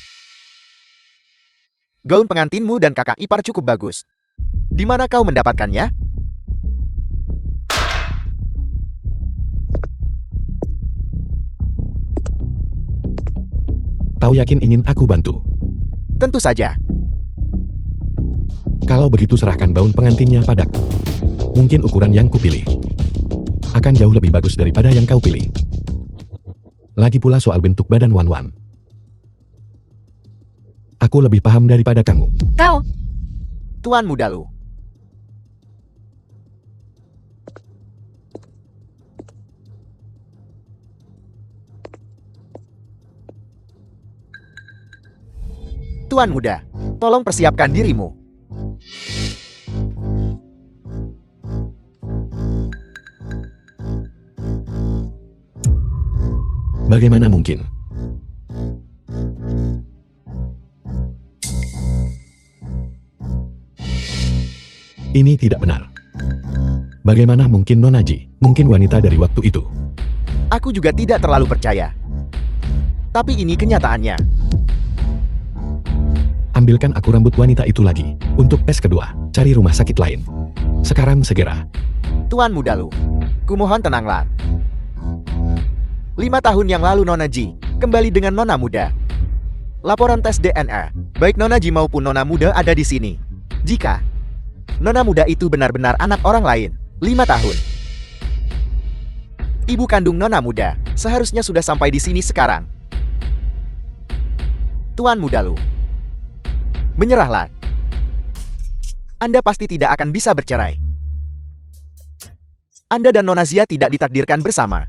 Gaun pengantinmu dan kakak ipar cukup bagus. Di mana kau mendapatkannya?
Kau yakin ingin aku bantu?
Tentu saja.
Kalau begitu serahkan gaun pengantinnya padaku. Mungkin ukuran yang kupilih akan jauh lebih bagus daripada yang kau pilih. Lagi pula soal bentuk badan Wan-Wan. Aku lebih paham daripada kamu.
Kau,
Tuan Muda Lu. Tuan Muda, tolong persiapkan dirimu.
Bagaimana mungkin? Ini tidak benar. Bagaimana mungkin Nona Ji? Mungkin wanita dari waktu itu.
Aku juga tidak terlalu percaya. Tapi ini kenyataannya.
Ambilkan aku rambut wanita itu lagi. Untuk tes kedua, cari rumah sakit lain. Sekarang segera.
Tuan Muda Lu, kumohon tenanglah. 5 tahun yang lalu Nona Ji kembali dengan Nona Muda. Laporan tes DNA, baik Nona Ji maupun Nona Muda ada di sini. Jika Nona Muda itu benar-benar anak orang lain, 5 tahun. Ibu kandung Nona Muda seharusnya sudah sampai di sini sekarang. Tuan Muda Lu, menyerahlah. Anda pasti tidak akan bisa bercerai. Anda dan Nona Zia tidak ditakdirkan bersama.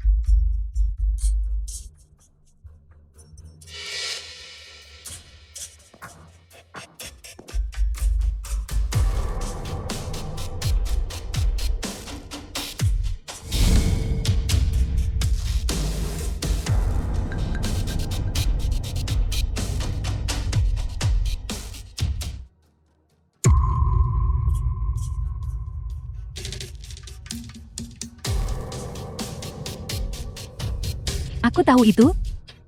aku tahu itu.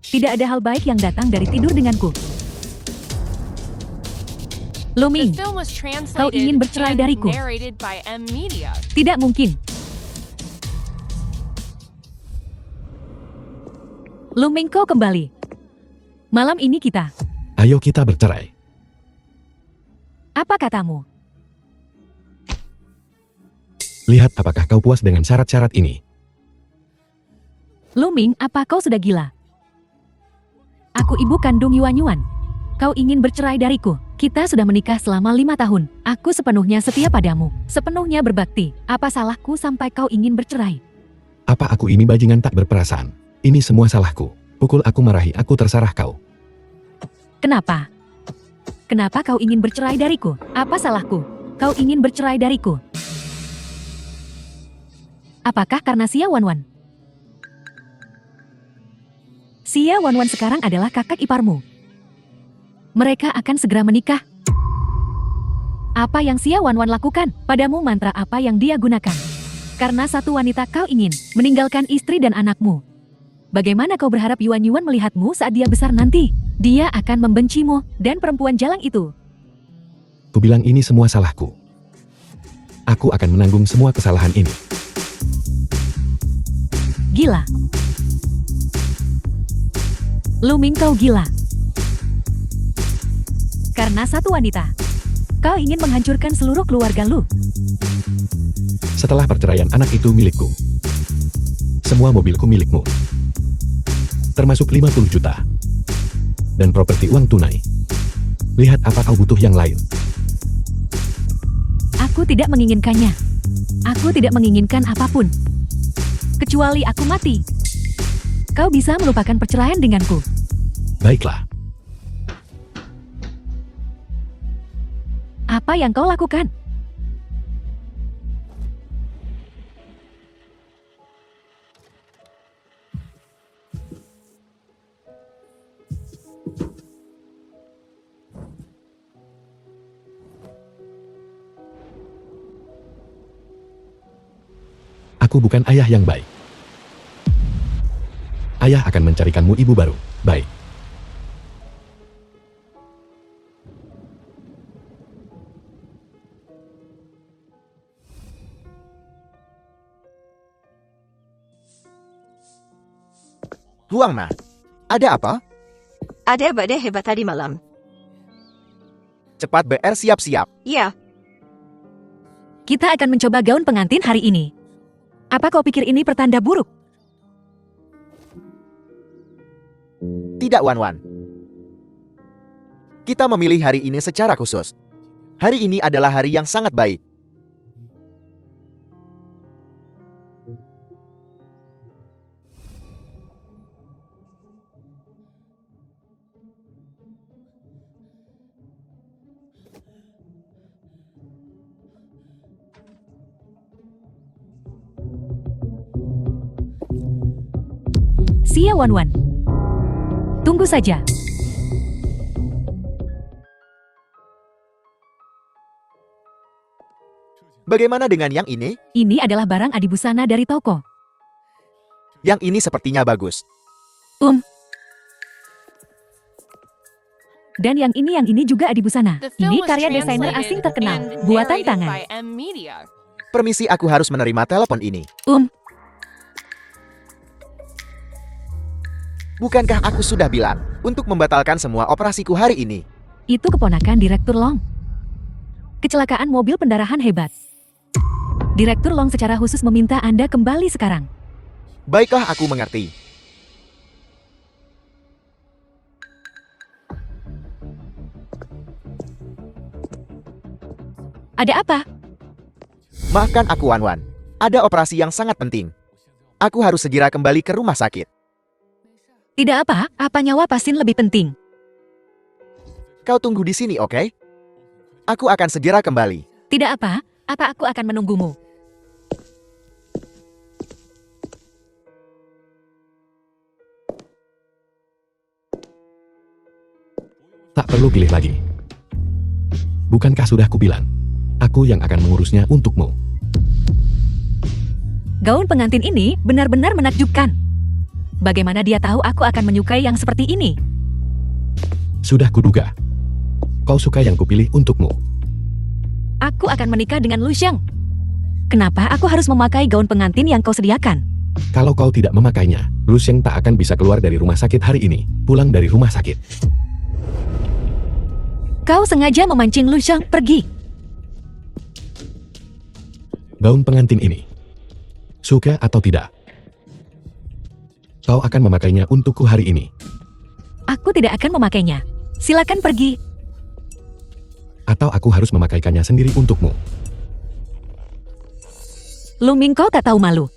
Tidak ada hal baik yang datang dari tidur denganku.
The
Luming,
film was
kau
translated
ingin bercerai
and
dariku.
narrated by M Media.
Tidak mungkin. Luming, kau kembali. Malam ini kita.
Ayo kita bercerai.
Apa katamu?
Lihat apakah kau puas dengan syarat-syarat ini.
Luming, apa kau sudah gila? Aku ibu kandung Yuan-Yuan. Kau ingin bercerai dariku. Kita sudah menikah selama 5 tahun. Aku sepenuhnya setia padamu. Sepenuhnya berbakti. Apa salahku sampai kau ingin bercerai?
Apa aku ini bajingan tak berperasaan? Ini semua salahku. Pukul aku, marahi aku, terserah kau.
Kenapa? Kenapa kau ingin bercerai dariku? Apa salahku? Kau ingin bercerai dariku? Apakah karena Xia Wanwan? Xia Wanwan sekarang adalah kakak iparmu. Mereka akan segera menikah. Apa yang Xia Wanwan lakukan? Padamu mantra apa yang dia gunakan? Karena satu wanita kau ingin meninggalkan istri dan anakmu. Bagaimana kau berharap Yuan Yuan melihatmu saat dia besar nanti? Dia akan membencimu dan perempuan jalang itu.
Ku bilang ini semua salahku. Aku akan menanggung semua kesalahan ini.
Gila. Lu Ming kau gila. Karena satu wanita. Kau ingin menghancurkan seluruh keluarga lu.
Setelah perceraian anak itu milikku. Semua mobilku milikmu. Termasuk 50 juta. Dan properti uang tunai. Lihat apa kau butuh yang lain.
Aku tidak menginginkannya. Aku tidak menginginkan apapun. Kecuali aku mati. Kau bisa melupakan perceraian denganku.
Baiklah.
Apa yang kau lakukan?
Aku bukan ayah yang baik. Ayah akan mencarikanmu ibu baru. Baik.
Huang Ma, ada apa?
Ada badai hebat tadi malam.
Cepat BR siap-siap.
Ya,
Kita akan mencoba gaun pengantin hari ini. Apa kau pikir ini pertanda buruk?
Tidak Wan Wan. Kita memilih hari ini secara khusus. Hari ini adalah hari yang sangat baik.
Xia Wanwan. Tunggu saja.
Bagaimana dengan yang ini?
Ini adalah barang adibusana dari toko.
Yang ini sepertinya bagus.
Dan yang ini juga adibusana.
The film
Ini
was
karya desainer
translated
asing terkenal.
and
Buatan
narrated
tangan.
by M Media.
Permisi, aku harus menerima telepon ini. Bukankah aku sudah bilang untuk membatalkan semua operasiku hari ini?
Itu keponakan Direktur Long. Kecelakaan mobil pendarahan hebat. Direktur Long secara khusus meminta Anda kembali sekarang.
Baiklah, aku mengerti.
Ada apa?
Maafkan aku Wan Wan. Ada operasi yang sangat penting. Aku harus segera kembali ke rumah sakit.
Tidak apa nyawa pasien lebih penting.
Kau tunggu di sini, oke? Aku akan segera kembali.
Tidak apa aku akan menunggumu.
Tak perlu pilih lagi. Bukankah sudah kubilang? Aku yang akan mengurusnya untukmu.
Gaun pengantin ini benar-benar menakjubkan. Bagaimana dia tahu aku akan menyukai yang seperti ini?
Sudah kuduga. Kau suka yang kupilih untukmu.
Aku akan menikah dengan Lu Xiang. Kenapa aku harus memakai gaun pengantin yang kau sediakan?
Kalau kau tidak memakainya, Lu Xiang tak akan bisa keluar dari rumah sakit hari ini. Pulang dari rumah sakit.
Kau sengaja memancing Lu Xiang pergi.
Gaun pengantin ini. Suka atau tidak? Kau akan memakainya untukku hari ini.
Aku tidak akan memakainya. Silakan pergi.
Atau aku harus memakaikannya sendiri untukmu.
Lu Ming, kau tak tahu malu.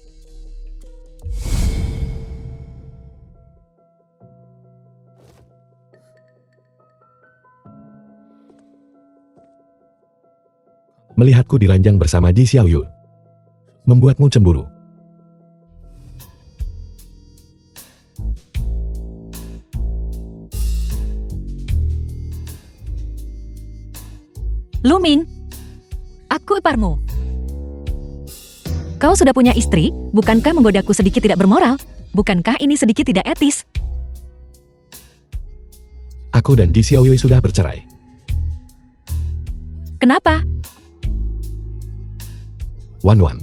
Melihatku diranjang bersama Ji Xiaoyu. Membuatmu cemburu.
Luming, aku iparmu. Kau sudah punya istri, bukankah menggodaku sedikit tidak bermoral? Bukankah ini sedikit tidak etis?
Aku dan Ji Xiaoyue sudah bercerai.
Kenapa?
Wan Wan.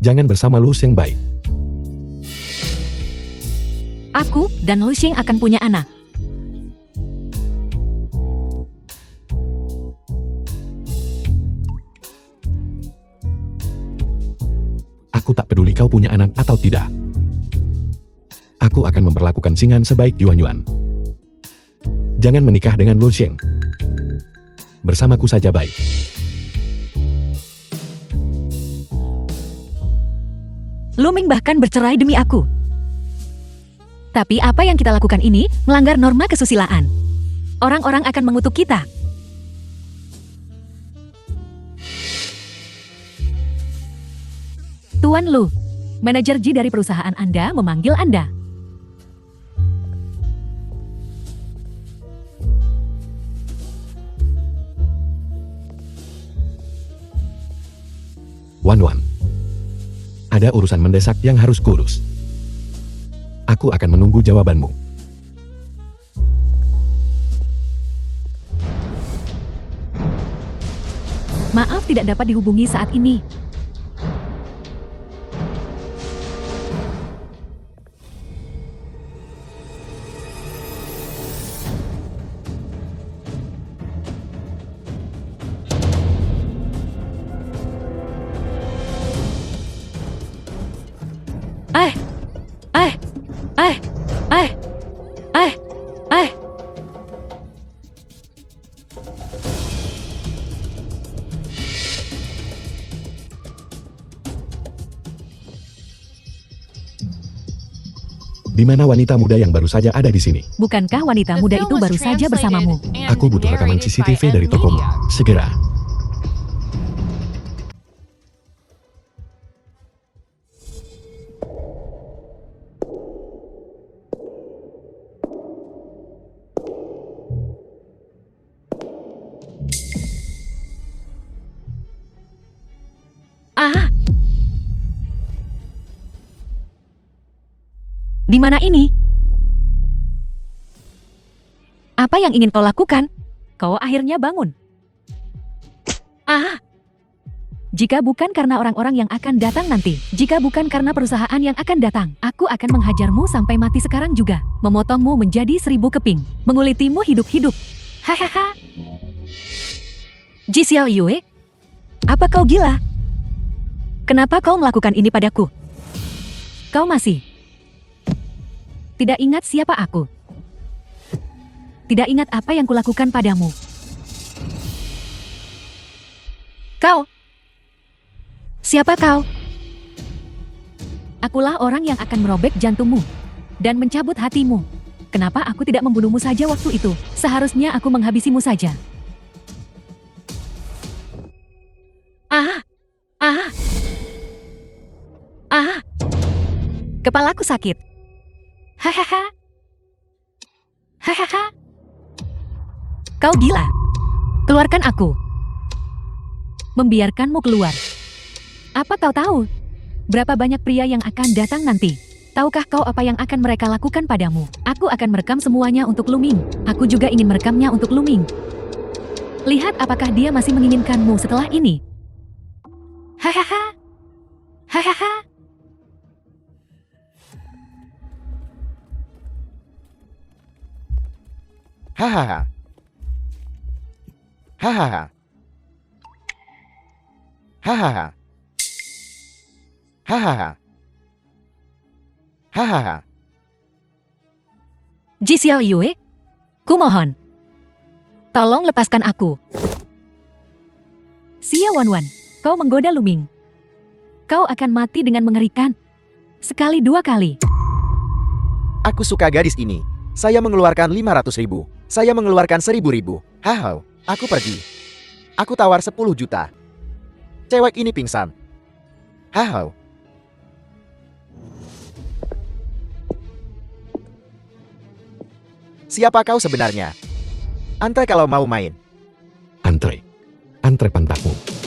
Jangan bersama Lu Xing baik.
Aku dan Lu Xing akan punya anak.
Aku tak peduli kau punya anak atau tidak. Aku akan memperlakukan Xing'an sebaik Yuan Yuan. Jangan menikah dengan Lu Xing. Bersamaku saja baik.
Luming bahkan bercerai demi aku. Tapi apa yang kita lakukan ini melanggar norma kesusilaan. Orang-orang akan mengutuk kita. Tuan Lu, manajer Ji dari perusahaan Anda memanggil Anda.
Wan Wan. Ada urusan mendesak yang harus kurus. Aku akan menunggu jawabanmu.
Maaf tidak dapat dihubungi saat ini.
Di mana wanita muda yang baru saja ada di sini?
Bukankah wanita muda itu baru saja bersamamu?
Aku butuh rekaman CCTV dari tokomu. Segera.
Ah! Di mana ini? Apa yang ingin kau lakukan? Kau akhirnya bangun. Ah! Jika bukan karena orang-orang yang akan datang nanti, jika bukan karena perusahaan yang akan datang, aku akan menghajarmu sampai mati sekarang juga, memotongmu menjadi 1000 keping, mengulitimu hidup-hidup. Hahaha. Ji Xiaoyue, apa kau gila? Kenapa kau melakukan ini padaku? Kau masih tidak ingat siapa aku? Tidak ingat apa yang kulakukan padamu? Kau? Siapa kau? Akulah orang yang akan merobek jantungmu dan mencabut hatimu. Kenapa aku tidak membunuhmu saja waktu itu? Seharusnya aku menghabisimu saja. Ah! Ah! Ah! Kepalaku sakit. Hahaha. Hahaha. Kau gila. Keluarkan aku. Membiarkanmu keluar. Apa kau tahu? Berapa banyak pria yang akan datang nanti? Tahukah kau apa yang akan mereka lakukan padamu? Aku akan merekam semuanya untuk Luming. Aku juga ingin merekamnya untuk Luming. Lihat apakah dia masih menginginkanmu setelah ini. Hahaha. Hahaha.
Hahaha. Hahaha. Hahaha. Hahaha. Hahaha.
Ji Xiaoyue, kumohon. Tolong lepaskan aku. Xia Wanwan, kau menggoda Luming. Kau akan mati dengan mengerikan. Sekali 2 kali.
Aku suka gadis ini. Saya mengeluarkan 500.000. Saya mengeluarkan 1.000. Haha, aku pergi. Aku tawar 10 juta. Cewek ini pingsan. Haha. Siapa kau sebenarnya? Anda kalau mau main,
antre. Antre pantatmu.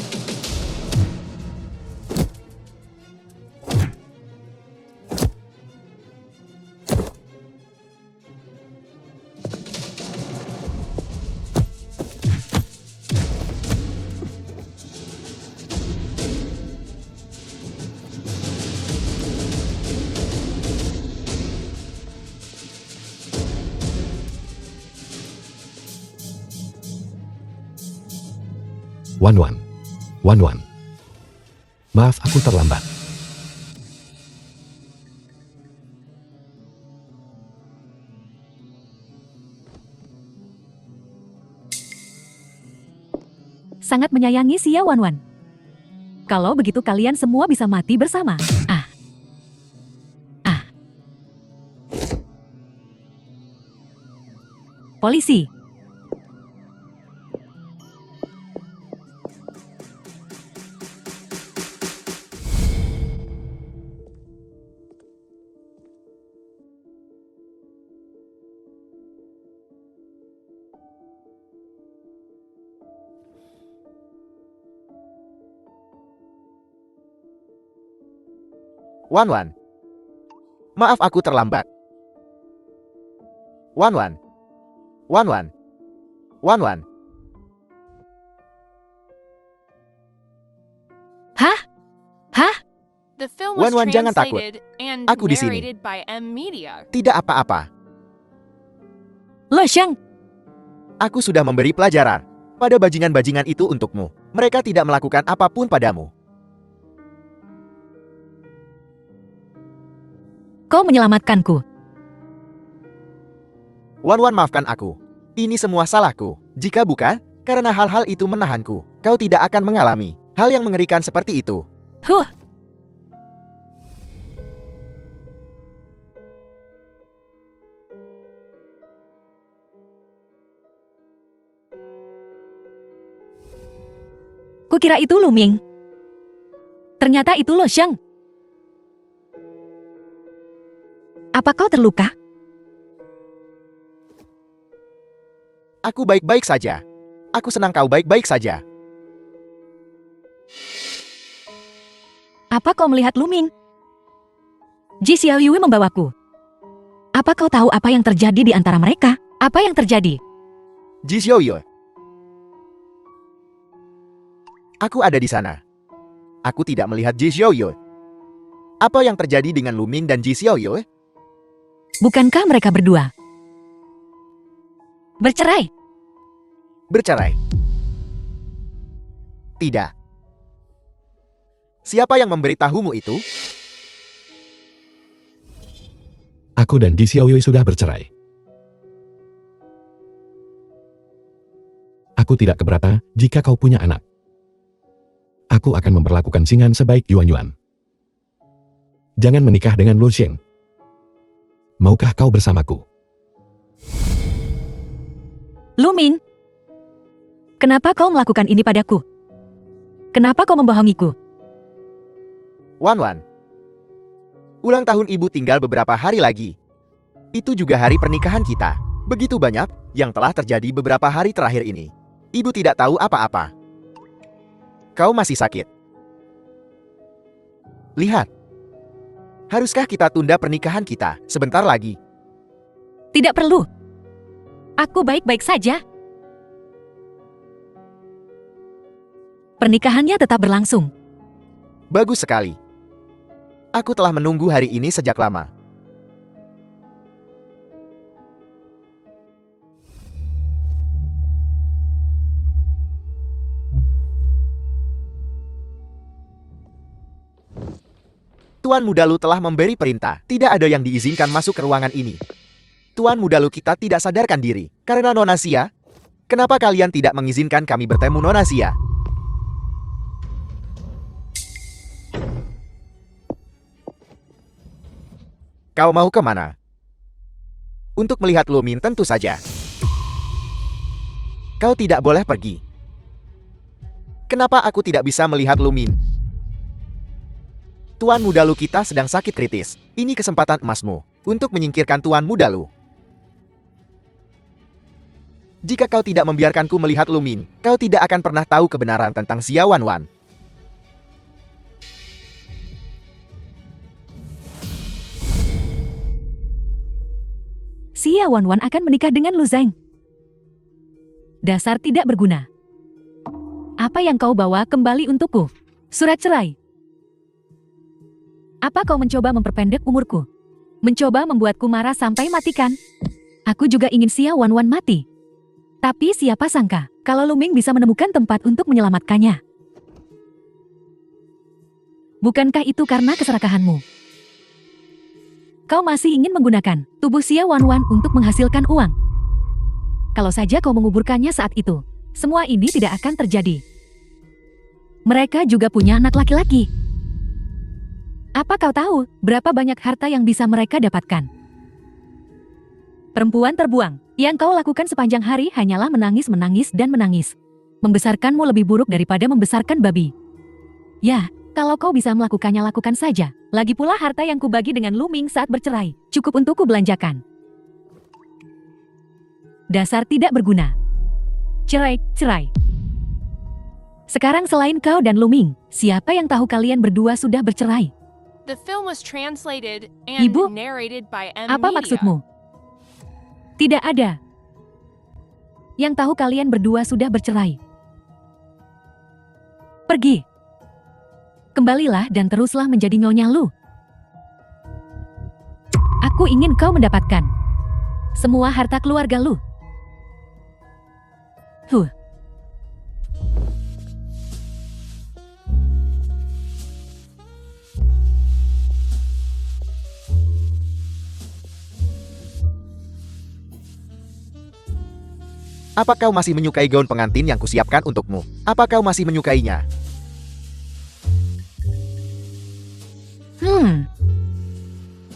Wan. Maaf aku terlambat.
Sangat menyayangi Xia Wanwan. Kalau begitu kalian semua bisa mati bersama. Polisi.
Wan. Maaf aku terlambat. Wan.
Hah?
The film was
Wan, jangan takut.
translated and
Aku di sini.
narrated by M Media.
Tidak apa-apa.
Lo Sheng,
Aku sudah memberi pelajaran pada bajingan-bajingan itu untukmu. Mereka tidak melakukan apapun padamu.
kau menyelamatkanku.
Wan, maafkan aku. Ini semua salahku. Jika bukan, karena hal-hal itu menahanku, kau tidak akan mengalami hal yang mengerikan seperti itu.
Kukira itu Lu Ming. Ternyata itu Lo Sheng. Apa kau terluka?
Aku baik-baik saja. Aku senang kau baik-baik saja.
Apa kau melihat Lu Ming? Ji Xiaoyue membawaku. Apa kau tahu apa yang terjadi di antara mereka? Apa yang terjadi?
Ji Xiaoyue. Aku ada di sana. Aku tidak melihat Ji Xiaoyue. Apa yang terjadi dengan Lu Ming dan Ji Xiaoyue?
Bukankah mereka berdua bercerai?
Bercerai? Tidak. Siapa yang memberitahumu itu?
Aku dan Ji Xiaoyue sudah bercerai. Aku tidak keberatan jika kau punya anak. Aku akan memperlakukan Xing'an sebaik Yuan. Jangan menikah dengan Lu Sheng. Maukah kau bersamaku?
Lu Ming, kenapa kau melakukan ini padaku? Kenapa kau membohongiku?
Wan. Ulang tahun ibu tinggal beberapa hari lagi. Itu juga hari pernikahan kita. Begitu banyak yang telah terjadi beberapa hari terakhir ini. Ibu tidak tahu apa-apa. Kau masih sakit. Lihat. Haruskah kita tunda pernikahan kita sebentar lagi?
Tidak perlu. Aku baik-baik saja. Pernikahannya tetap berlangsung.
Bagus sekali. Aku telah menunggu hari ini sejak lama. Tuan Muda Lu telah memberi perintah. Tidak ada yang diizinkan masuk ke ruangan ini. Tuan Muda Lu kita tidak sadarkan diri. Karena Nona Xia. Kenapa kalian tidak mengizinkan kami bertemu Nona Xia? Kau mau kemana? Untuk melihat Lu Ming tentu saja. Kau tidak boleh pergi. Kenapa aku tidak bisa melihat Lu Ming? Tuan Muda Lu kita sedang sakit kritis. Ini kesempatan emasmu untuk menyingkirkan Tuan Muda Lu. Jika kau tidak membiarkanku melihat Lumin, kau tidak akan pernah tahu kebenaran tentang Xia Wanwan.
Xia Wanwan akan menikah dengan Lu Zheng. Dasar tidak berguna. Apa yang kau bawa kembali untukku? Surat cerai. Apa kau mencoba memperpendek umurku? Mencoba membuatku marah sampai matikan? Aku juga ingin Xia Wanwan mati. Tapi siapa sangka, kalau Lu Ming bisa menemukan tempat untuk menyelamatkannya. Bukankah itu karena keserakahanmu? Kau masih ingin menggunakan tubuh Xia Wanwan untuk menghasilkan uang. Kalau saja kau menguburkannya saat itu, semua ini tidak akan terjadi. Mereka juga punya anak laki-laki. Apa kau tahu berapa banyak harta yang bisa mereka dapatkan? Perempuan terbuang, yang kau lakukan sepanjang hari hanyalah menangis, menangis, dan menangis. Membesarkanmu lebih buruk daripada membesarkan babi. Ya, kalau kau bisa melakukannya, lakukan saja. Lagi pula harta yang kubagi dengan Lu Ming saat bercerai, cukup untuk kubelanjakan. Dasar tidak berguna. Cerai, cerai. Sekarang selain kau dan Lu Ming, siapa yang tahu kalian berdua sudah bercerai?
The film was translated and
Ibu,
narrated by M
apa
Media.
maksudmu? Tidak ada. Yang tahu kalian berdua sudah bercerai. Pergi. Kembalilah dan teruslah menjadi nyonya Lu. Aku ingin kau mendapatkan semua harta keluarga Lu.
Apa kau masih menyukai gaun pengantin yang kusiapkan untukmu? Apa kau masih menyukainya?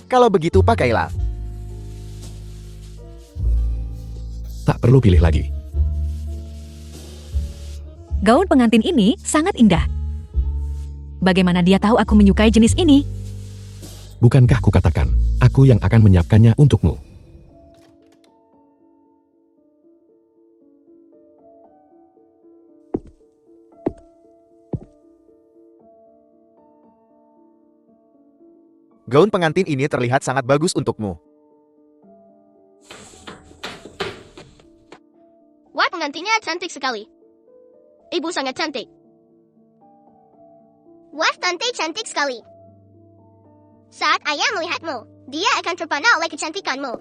Kalau begitu pakailah.
Tak perlu pilih lagi.
Gaun pengantin ini sangat indah. Bagaimana dia tahu aku menyukai jenis ini?
Bukankah kukatakan, aku yang akan menyiapkannya untukmu.
Gaun pengantin ini terlihat sangat bagus untukmu.
Wah, pengantinnya cantik sekali. Ibu sangat cantik. Wah, tante cantik sekali. Saat ayah melihatmu, dia akan terpana oleh kecantikanmu.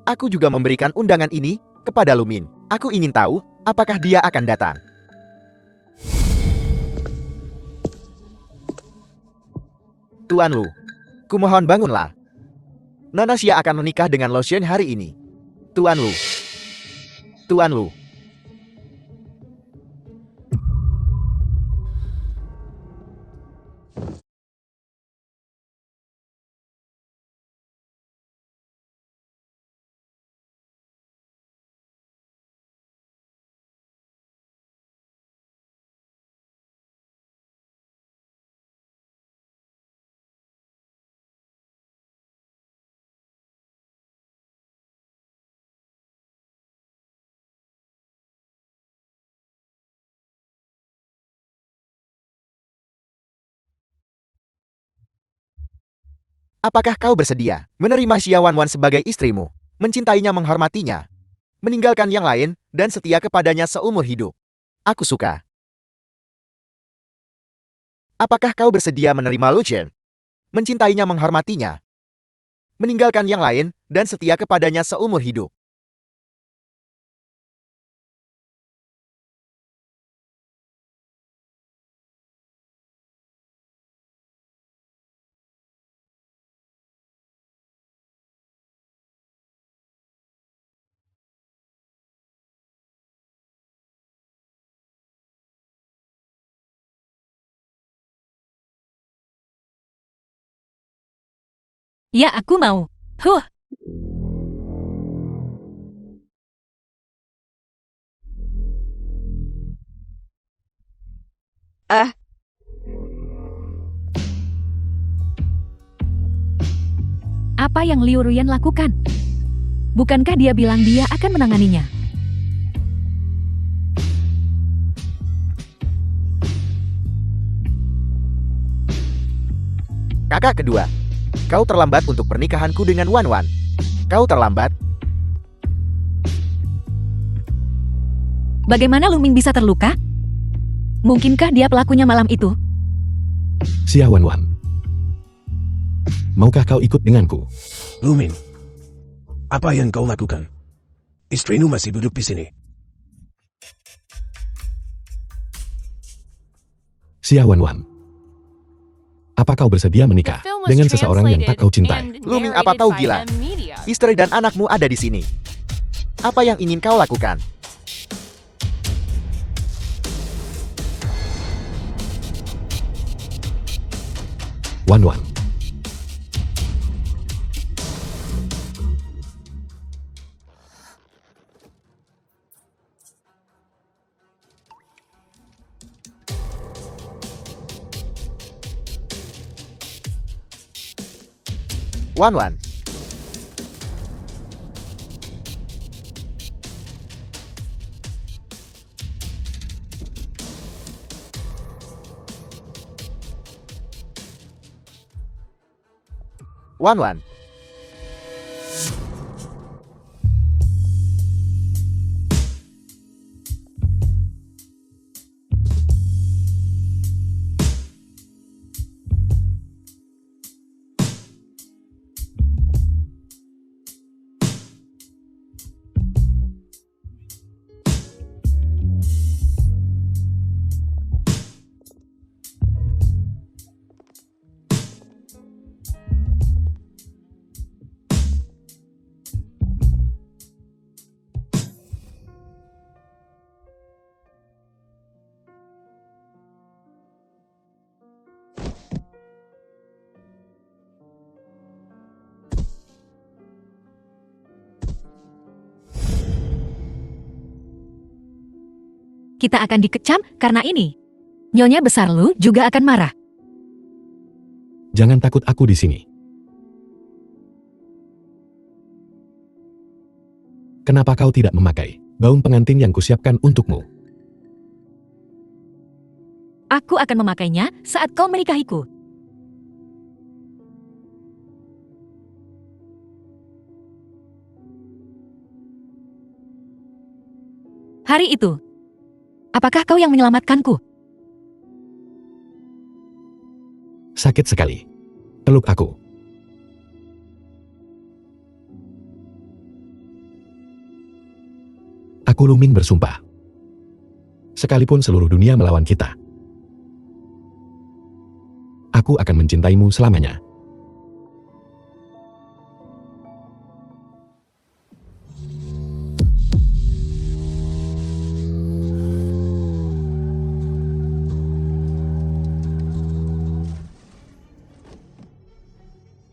Aku juga memberikan undangan ini kepada Lu Min. Aku ingin tahu, apakah dia akan datang. Tuan Lu, kumohon bangunlah. Nona Xia akan menikah dengan Lo Shen hari ini. Tuan Lu. Tuan Lu. Apakah kau bersedia menerima Xia Wanwan sebagai istrimu, mencintainya, menghormatinya, meninggalkan yang lain, dan setia kepadanya seumur hidup? Aku suka. Apakah kau bersedia menerima Lu Chen, mencintainya, menghormatinya, meninggalkan yang lain, dan setia kepadanya seumur hidup?
Ya, aku mau.
Ah,
apa yang Liu Ruyan lakukan? Bukankah dia bilang dia akan menanganinya?
Kakak kedua, kau terlambat untuk pernikahanku dengan Wan Wan. Kau terlambat.
Bagaimana Lu Ming bisa terluka? Mungkinkah dia pelakunya malam itu?
Xia Wanwan. Maukah kau ikut denganku?
Lumin, apa yang kau lakukan? Istrimu masih duduk di sini.
Xia Wanwan. Apa kau bersedia menikah
Film was
dengan seseorang yang tak kau cintai?
translated and
Lu Ming, apa
narrated
kau
by
gila?
M Media.
Istri dan anakmu ada di sini. Apa yang ingin kau lakukan?
Wanwan.
Wan Wan. Wan Wan.
Kita akan dikecam karena ini. Nyonya besar Lu juga akan marah.
Jangan takut, aku di sini. Kenapa kau tidak memakai gaun pengantin yang kusiapkan untukmu?
Aku akan memakainya saat kau menikahiku. Hari itu, apakah kau yang menyelamatkanku?
Sakit sekali. Peluk aku. Aku Lu Ming bersumpah. Sekalipun seluruh dunia melawan kita, aku akan mencintaimu selamanya.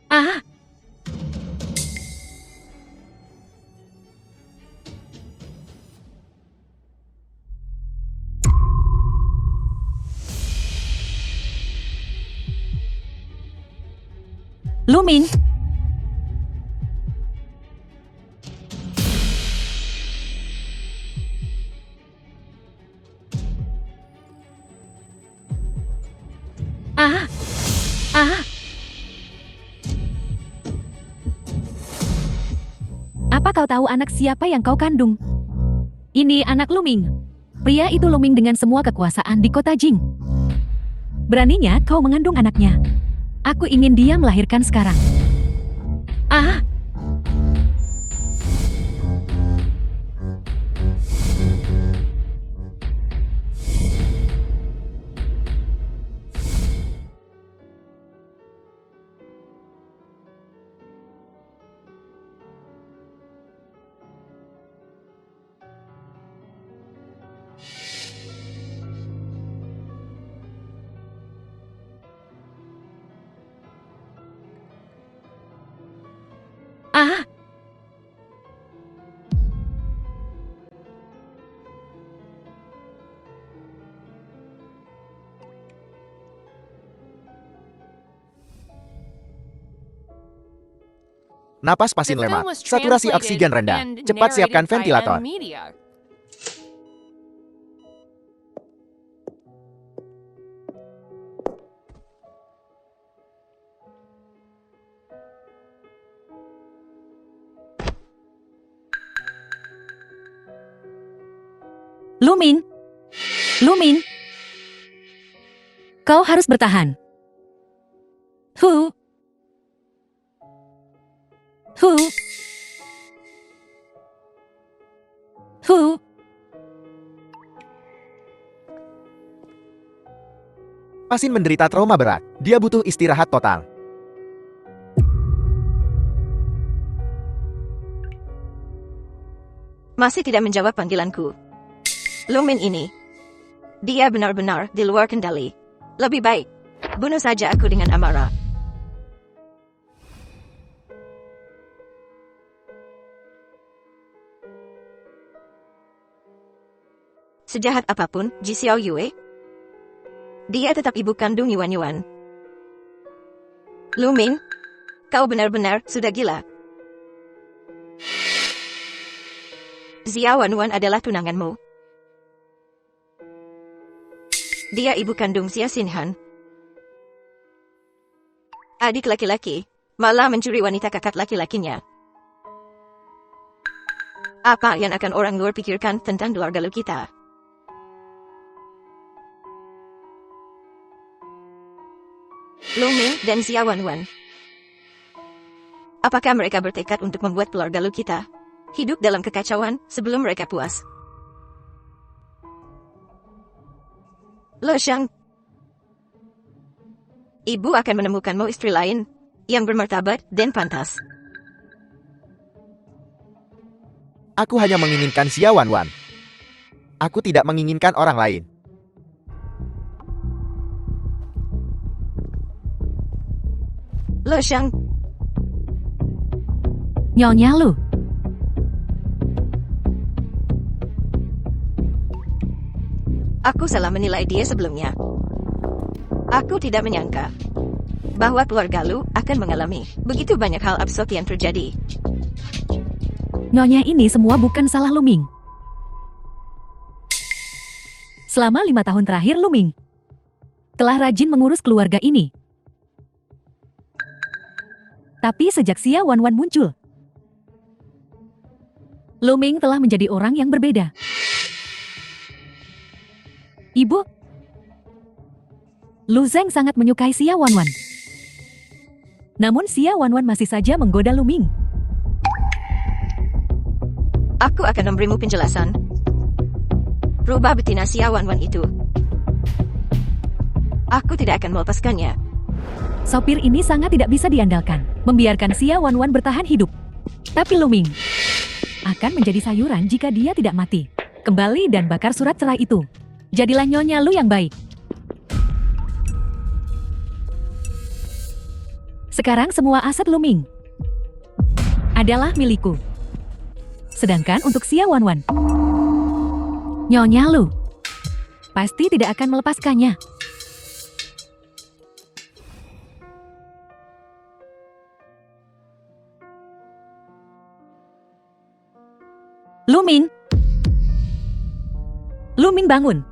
Ah, Lu Ming. Ah, ah. Apa kau tahu anak siapa yang kau kandung? Ini anak Lu Ming. Pria itu Lu Ming dengan semua kekuasaan di kota Jing. Beraninya kau mengandung anaknya. Aku ingin dia melahirkan sekarang. Ah, ah.
Napas
The
pasien
film
lemak,
was
saturasi
translated
oksigen rendah.
and
Cepat siapkan
narrated by
ventilator.
M Media.
Luming. Luming. Kau harus bertahan. Hu. Hu. Hu.
Pasien menderita trauma berat. Dia butuh istirahat total.
Masih tidak menjawab panggilanku. Lumin ini. Dia benar-benar di luar kendali. Lebih baik, bunuh saja aku dengan amarah. Sejahat apapun Ji Xiao Yue, dia tetap ibu kandung Yuan Yuan. Lumin, kau benar-benar sudah gila. Xiao Wanwan adalah tunanganmu. Dia ibu kandung Xia Xinhan. Adik laki-laki, malah mencuri wanita kakak laki-lakinya. Apa yang akan orang luar pikirkan tentang keluarga lu kita? Lumin dan Xia Wanwan. Apakah mereka bertekad untuk membuat keluarga lu kita hidup dalam kekacauan sebelum mereka puas? Le Shang, ibu akan menemukanmu istri lain yang bermartabat dan pantas.
Aku hanya menginginkan Xia Wanwan. Aku tidak menginginkan orang lain.
Le Shang,
Nyonya Lu.
aku salah menilai dia sebelumnya. Aku tidak menyangka bahwa keluarga lu akan mengalami begitu banyak hal absurd yang terjadi.
Nyonya ini semua bukan salah Luming. Selama 5 tahun terakhir Luming telah rajin mengurus keluarga ini. Tapi sejak Xia Wanwan muncul, Luming telah menjadi orang yang berbeda. Ibu, Lu Zeng sangat menyukai Xia Wanwan. Namun Xia Wanwan masih saja menggoda Luming.
Aku akan memberimu penjelasan. Rubah betina Xia Wanwan itu. Aku tidak akan melepaskannya.
Sopir ini sangat tidak bisa diandalkan, membiarkan Xia Wanwan bertahan hidup. Tapi Luming akan menjadi sayuran jika dia tidak mati. Kembali dan bakar surat cerai itu. Jadilah Nyonya Lu yang baik. Sekarang semua aset Luming adalah milikku. Sedangkan untuk Xia Wanwan, Nyonya Lu pasti tidak akan melepaskannya. Luming. Luming bangun.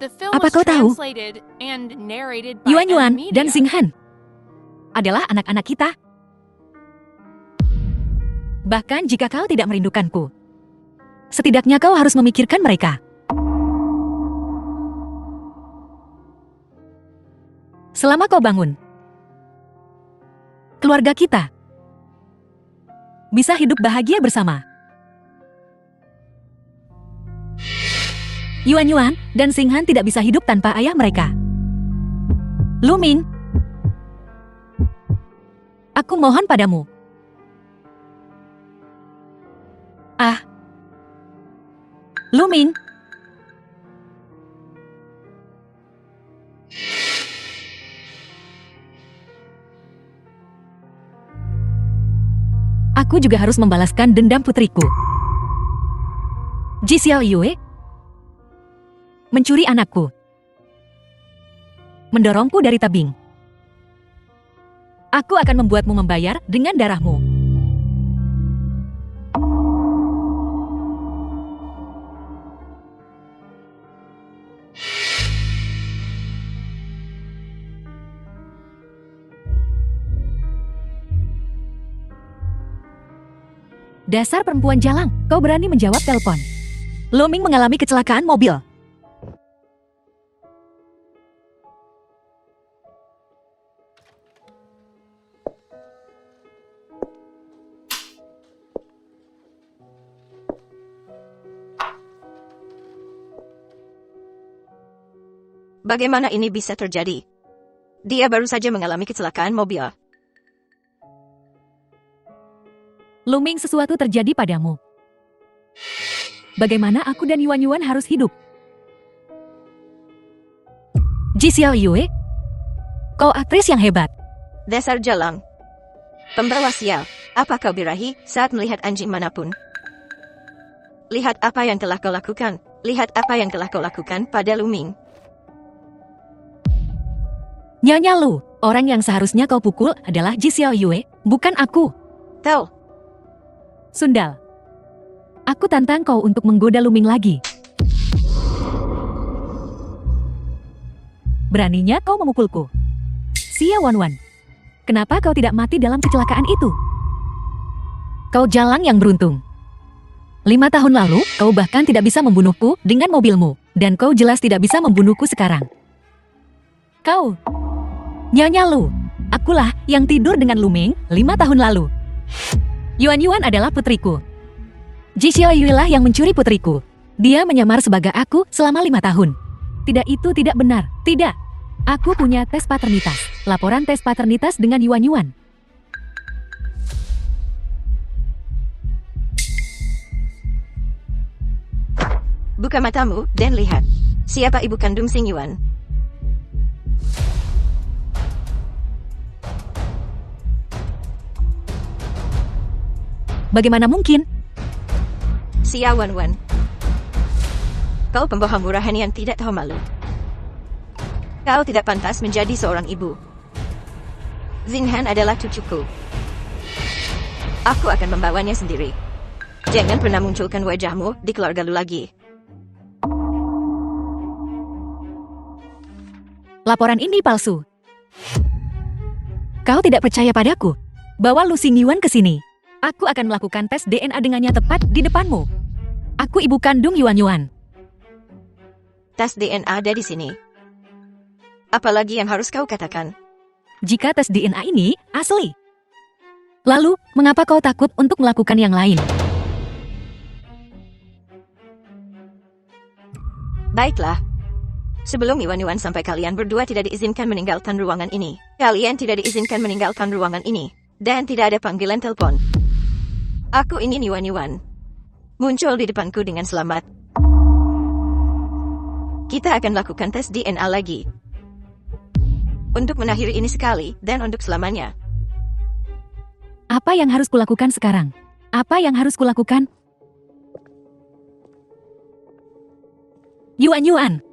The film
Apa
was
kau tahu?
translated and narrated by
Yuan Yuan
M
dan
Media.
Xinghan adalah anak-anak kita. Bahkan jika kau tidak merindukanku, setidaknya kau harus memikirkan mereka. Selama kau bangun, keluarga kita bisa hidup bahagia bersama. Yuan Yuan dan Xinghan tidak bisa hidup tanpa ayah mereka. Luming, aku mohon padamu. Luming. Aku juga harus membalaskan dendam putriku. Ji Xiao Yue mencuri anakku, mendorongku dari tebing, Aku akan membuatmu membayar dengan darahmu. Dasar perempuan jalang, kau berani menjawab telepon. Luming mengalami kecelakaan mobil.
Bagaimana ini bisa terjadi? Dia baru saja mengalami kecelakaan mobil.
Luming, sesuatu terjadi padamu. Bagaimana aku dan Yuan Yuan harus hidup? Ji Xiao Yue, kau aktris yang hebat.
Dasar jalang. Pembawa sial, apa kau birahi saat melihat anjing manapun? Lihat apa yang telah kau lakukan. Lihat apa yang telah kau lakukan pada Luming.
Nyonya Lu, orang yang seharusnya kau pukul adalah Ji Xiao Yue, bukan aku.
Tahu,
Sundal, aku tantang kau untuk menggoda Luming lagi. Beraninya kau memukulku. Xia Wanwan, kenapa kau tidak mati dalam kecelakaan itu? Kau jalang yang beruntung. 5 tahun lalu, kau bahkan tidak bisa membunuhku dengan mobilmu, dan kau jelas tidak bisa membunuhku sekarang. Kau, Nyonya Lu, akulah yang tidur dengan Luming 5 tahun lalu. Yuan Yuan adalah putriku. Ji Xiao Yue lah yang mencuri putriku. Dia menyamar sebagai aku selama 5 tahun. Tidak, itu tidak benar. Tidak. Aku punya tes paternitas. Laporan tes paternitas dengan Yuan Yuan.
buka matamu dan lihat. Siapa ibu kandung Xing Yuan?
Bagaimana mungkin?
Xia Wanwan. Kau pembohong murahan yang tidak tahu malu. Kau tidak pantas menjadi seorang ibu. Xinghan adalah cucuku. Aku akan membawanya sendiri. Jangan pernah munculkan wajahmu di keluarga lu lagi.
Laporan ini palsu. Kau tidak percaya padaku? Bawa Lu Xing Yuan ke sini. Aku akan melakukan tes DNA dengannya tepat di depanmu. Aku ibu kandung Yuan Yuan.
Tes DNA ada di sini. Apalagi yang harus kau katakan?
Jika tes DNA ini asli. Lalu, mengapa kau takut untuk melakukan yang lain?
Baiklah. Sebelum Yuan sampai kalian berdua tidak diizinkan meninggalkan ruangan ini. Kalian tidak diizinkan meninggalkan ruangan ini. Dan tidak ada panggilan telepon. Aku ingin Yuan muncul di depanku dengan selamat. Kita akan lakukan tes DNA lagi. Untuk mengakhiri ini sekali dan untuk selamanya.
Apa yang harus kulakukan sekarang? Apa yang harus kulakukan? Yuan.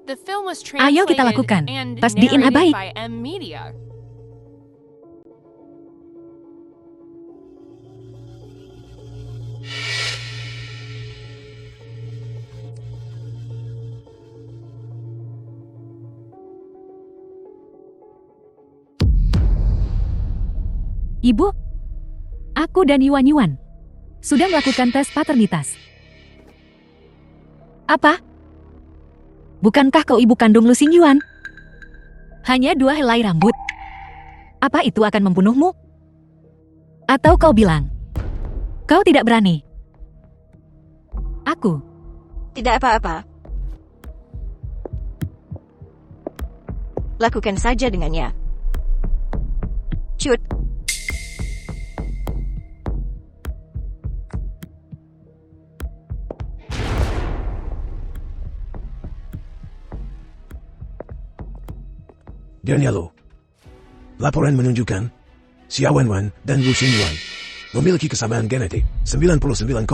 The film was
Ayo kita
translated
lakukan.
and
Tes DNA
narrated
baik.
by M Media.
Ibu, aku dan Yuan sudah melakukan tes paternitas. Apa? Bukankah kau ibu kandung Lu Xing Yuan? Hanya 2 helai rambut. Apa itu akan membunuhmu? Atau kau bilang, kau tidak berani? Aku.
Tidak apa-apa. Lakukan saja dengannya. Cut.
Danielo. Laporan menunjukkan Xia Wanwan dan Lu Xing Yuan memiliki kesamaan genetik 99,99%.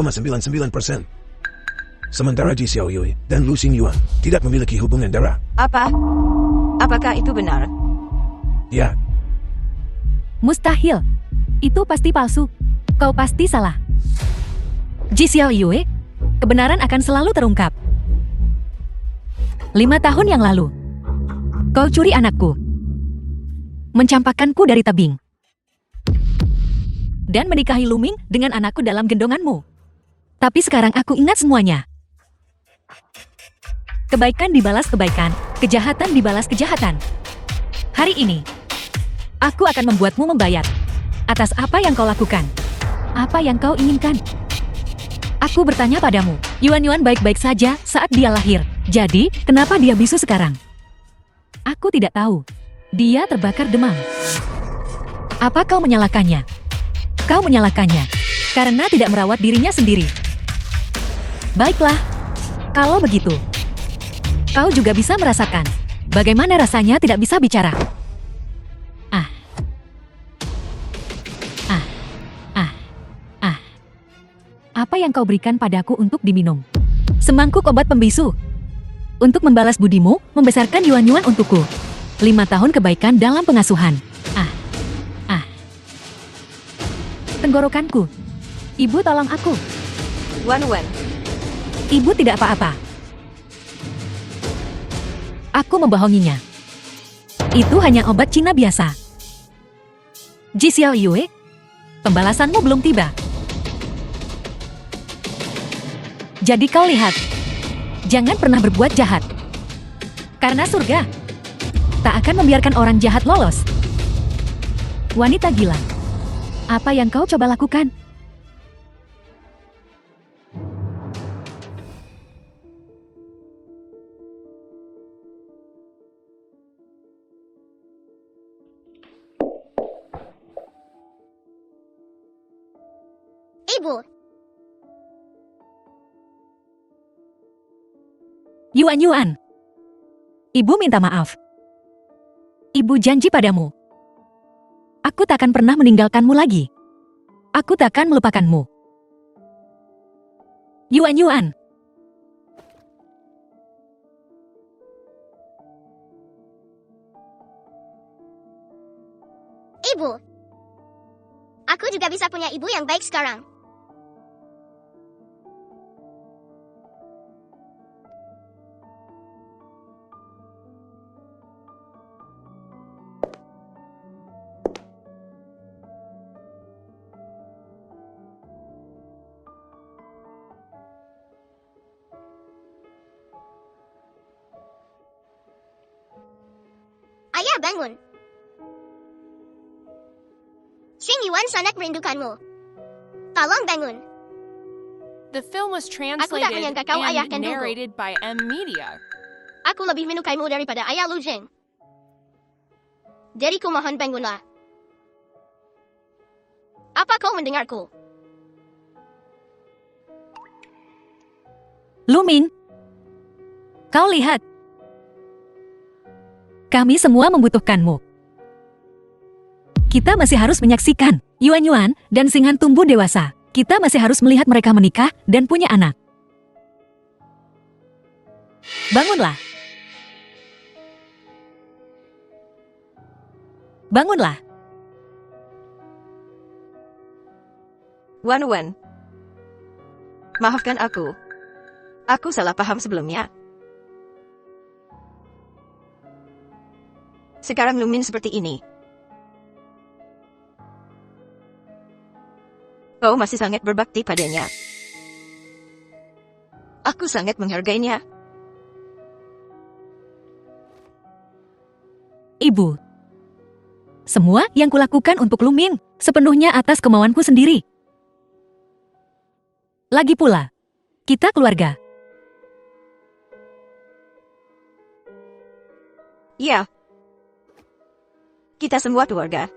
Sementara Ji Xiao Yue dan Lu Xing Yuan tidak memiliki hubungan darah.
Apa? Apakah itu benar?
Ya,
Mustahil. Itu pasti palsu. Kau pasti salah. Ji Xiao Yue, kebenaran akan selalu terungkap. 5 tahun yang lalu, kau curi anakku. Mencampakkanku dari tebing. Dan menikahi Luming dengan anakku dalam gendonganmu. Tapi sekarang aku ingat semuanya. Kebaikan dibalas kebaikan, kejahatan dibalas kejahatan. Hari ini, aku akan membuatmu membayar atas apa yang kau lakukan. Apa yang kau inginkan? Aku bertanya padamu, Yuan baik-baik saja saat dia lahir. Jadi, kenapa dia bisu sekarang? Aku tidak tahu. Dia terbakar demam. Apa kau menyalahkannya? Kau menyalahkannya karena tidak merawat dirinya sendiri. Baiklah, kalau begitu, kau juga bisa merasakan bagaimana rasanya tidak bisa bicara. Apa yang kau berikan padaku untuk diminum? Semangkuk obat pembisu. Untuk membalas budimu, membesarkan Yuan untukku. 5 tahun kebaikan dalam pengasuhan. Tenggorokanku. Ibu tolong aku.
Wan.
Ibu tidak apa-apa. Aku membohonginya. Itu hanya obat Cina biasa. Ji Xiao Yue, pembalasanmu belum tiba. Jadi kau lihat, jangan pernah berbuat jahat. Karena surga tak akan membiarkan orang jahat lolos. Wanita gila, apa yang kau coba lakukan?
Ibu,
Yuan. Ibu minta maaf. Ibu janji padamu. Aku takkan pernah meninggalkanmu lagi. Aku takkan melupakanmu. Yuan.
ibu. Aku juga bisa punya ibu yang baik sekarang. Ayah bangun. Xing Yuan sangat merindukanmu. Tolong bangun.
The film was
tak
translated
menyangka kau ayah
and
kandungku.
narrated by M Media.
Aku lebih menyukaimu daripada ayah Lu Jing. Jadi ku mohon bangunlah. Apa kau mendengarku?
Luming, kau lihat. Kami semua membutuhkanmu. Kita masih harus menyaksikan Yuan dan Xinghan tumbuh dewasa. Kita masih harus melihat mereka menikah dan punya anak. Bangunlah. Bangunlah.
Wan. Maafkan aku. Aku salah paham sebelumnya. Sekarang Lumin seperti ini. Kau masih sangat berbakti padanya. Aku sangat menghargainya.
Ibu. Semua yang kulakukan untuk Luming sepenuhnya atas kemauanku sendiri. Lagi pula, kita keluarga.
Iya. Kita semua keluarga.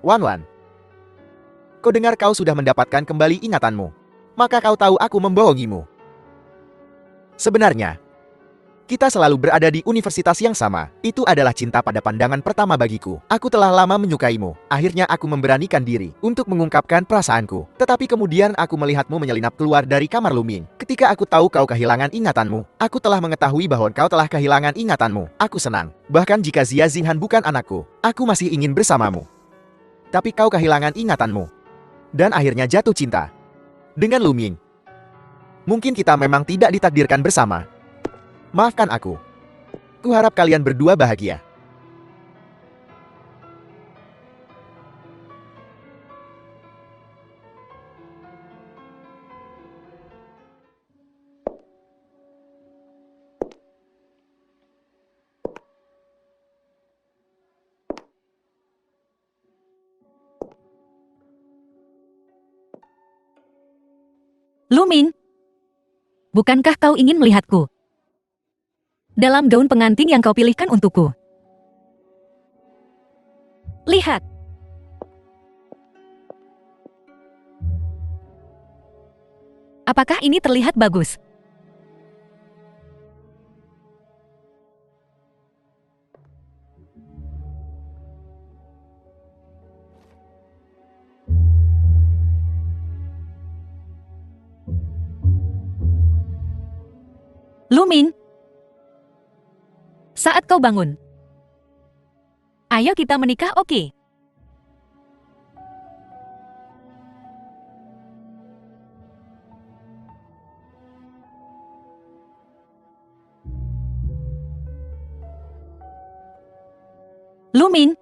Wan. Kau dengar kau sudah mendapatkan kembali ingatanmu. Maka kau tahu aku membohongimu. Sebenarnya, kita selalu berada di universitas yang sama. Itu adalah cinta pada pandangan pertama bagiku. Aku telah lama menyukaimu. Akhirnya aku memberanikan diri untuk mengungkapkan perasaanku. Tetapi kemudian aku melihatmu menyelinap keluar dari kamar Luming. Ketika aku tahu kau kehilangan ingatanmu, aku telah mengetahui bahwa kau telah kehilangan ingatanmu. Aku senang. Bahkan jika Xia Xinghan bukan anakku, aku masih ingin bersamamu. Tapi kau kehilangan ingatanmu. Dan akhirnya jatuh cinta dengan Luming. Mungkin kita memang tidak ditakdirkan bersama. Maafkan aku. Kuharap kalian berdua bahagia.
Luming, bukankah kau ingin melihatku dalam gaun pengantin yang kau pilihkan untukku? Lihat. Apakah ini terlihat bagus? Luming, saat kau bangun, ayo kita menikah, oke? Luming,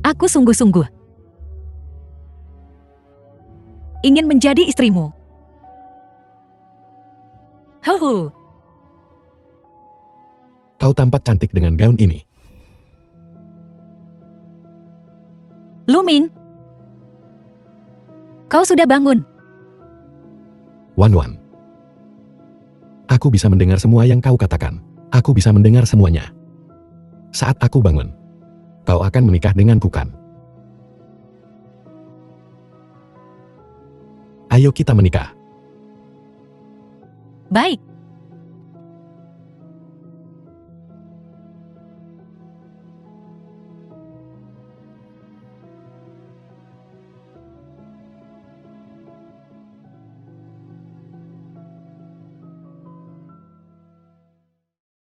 aku sungguh-sungguh ingin menjadi istrimu. Huhu.
Kau tampak cantik dengan gaun ini.
Luming, kau sudah bangun.
Wan Wan. Aku bisa mendengar semua yang kau katakan. Aku bisa mendengar semuanya. Saat aku bangun, kau akan menikah denganku kan? Ayo kita menikah.
Baik.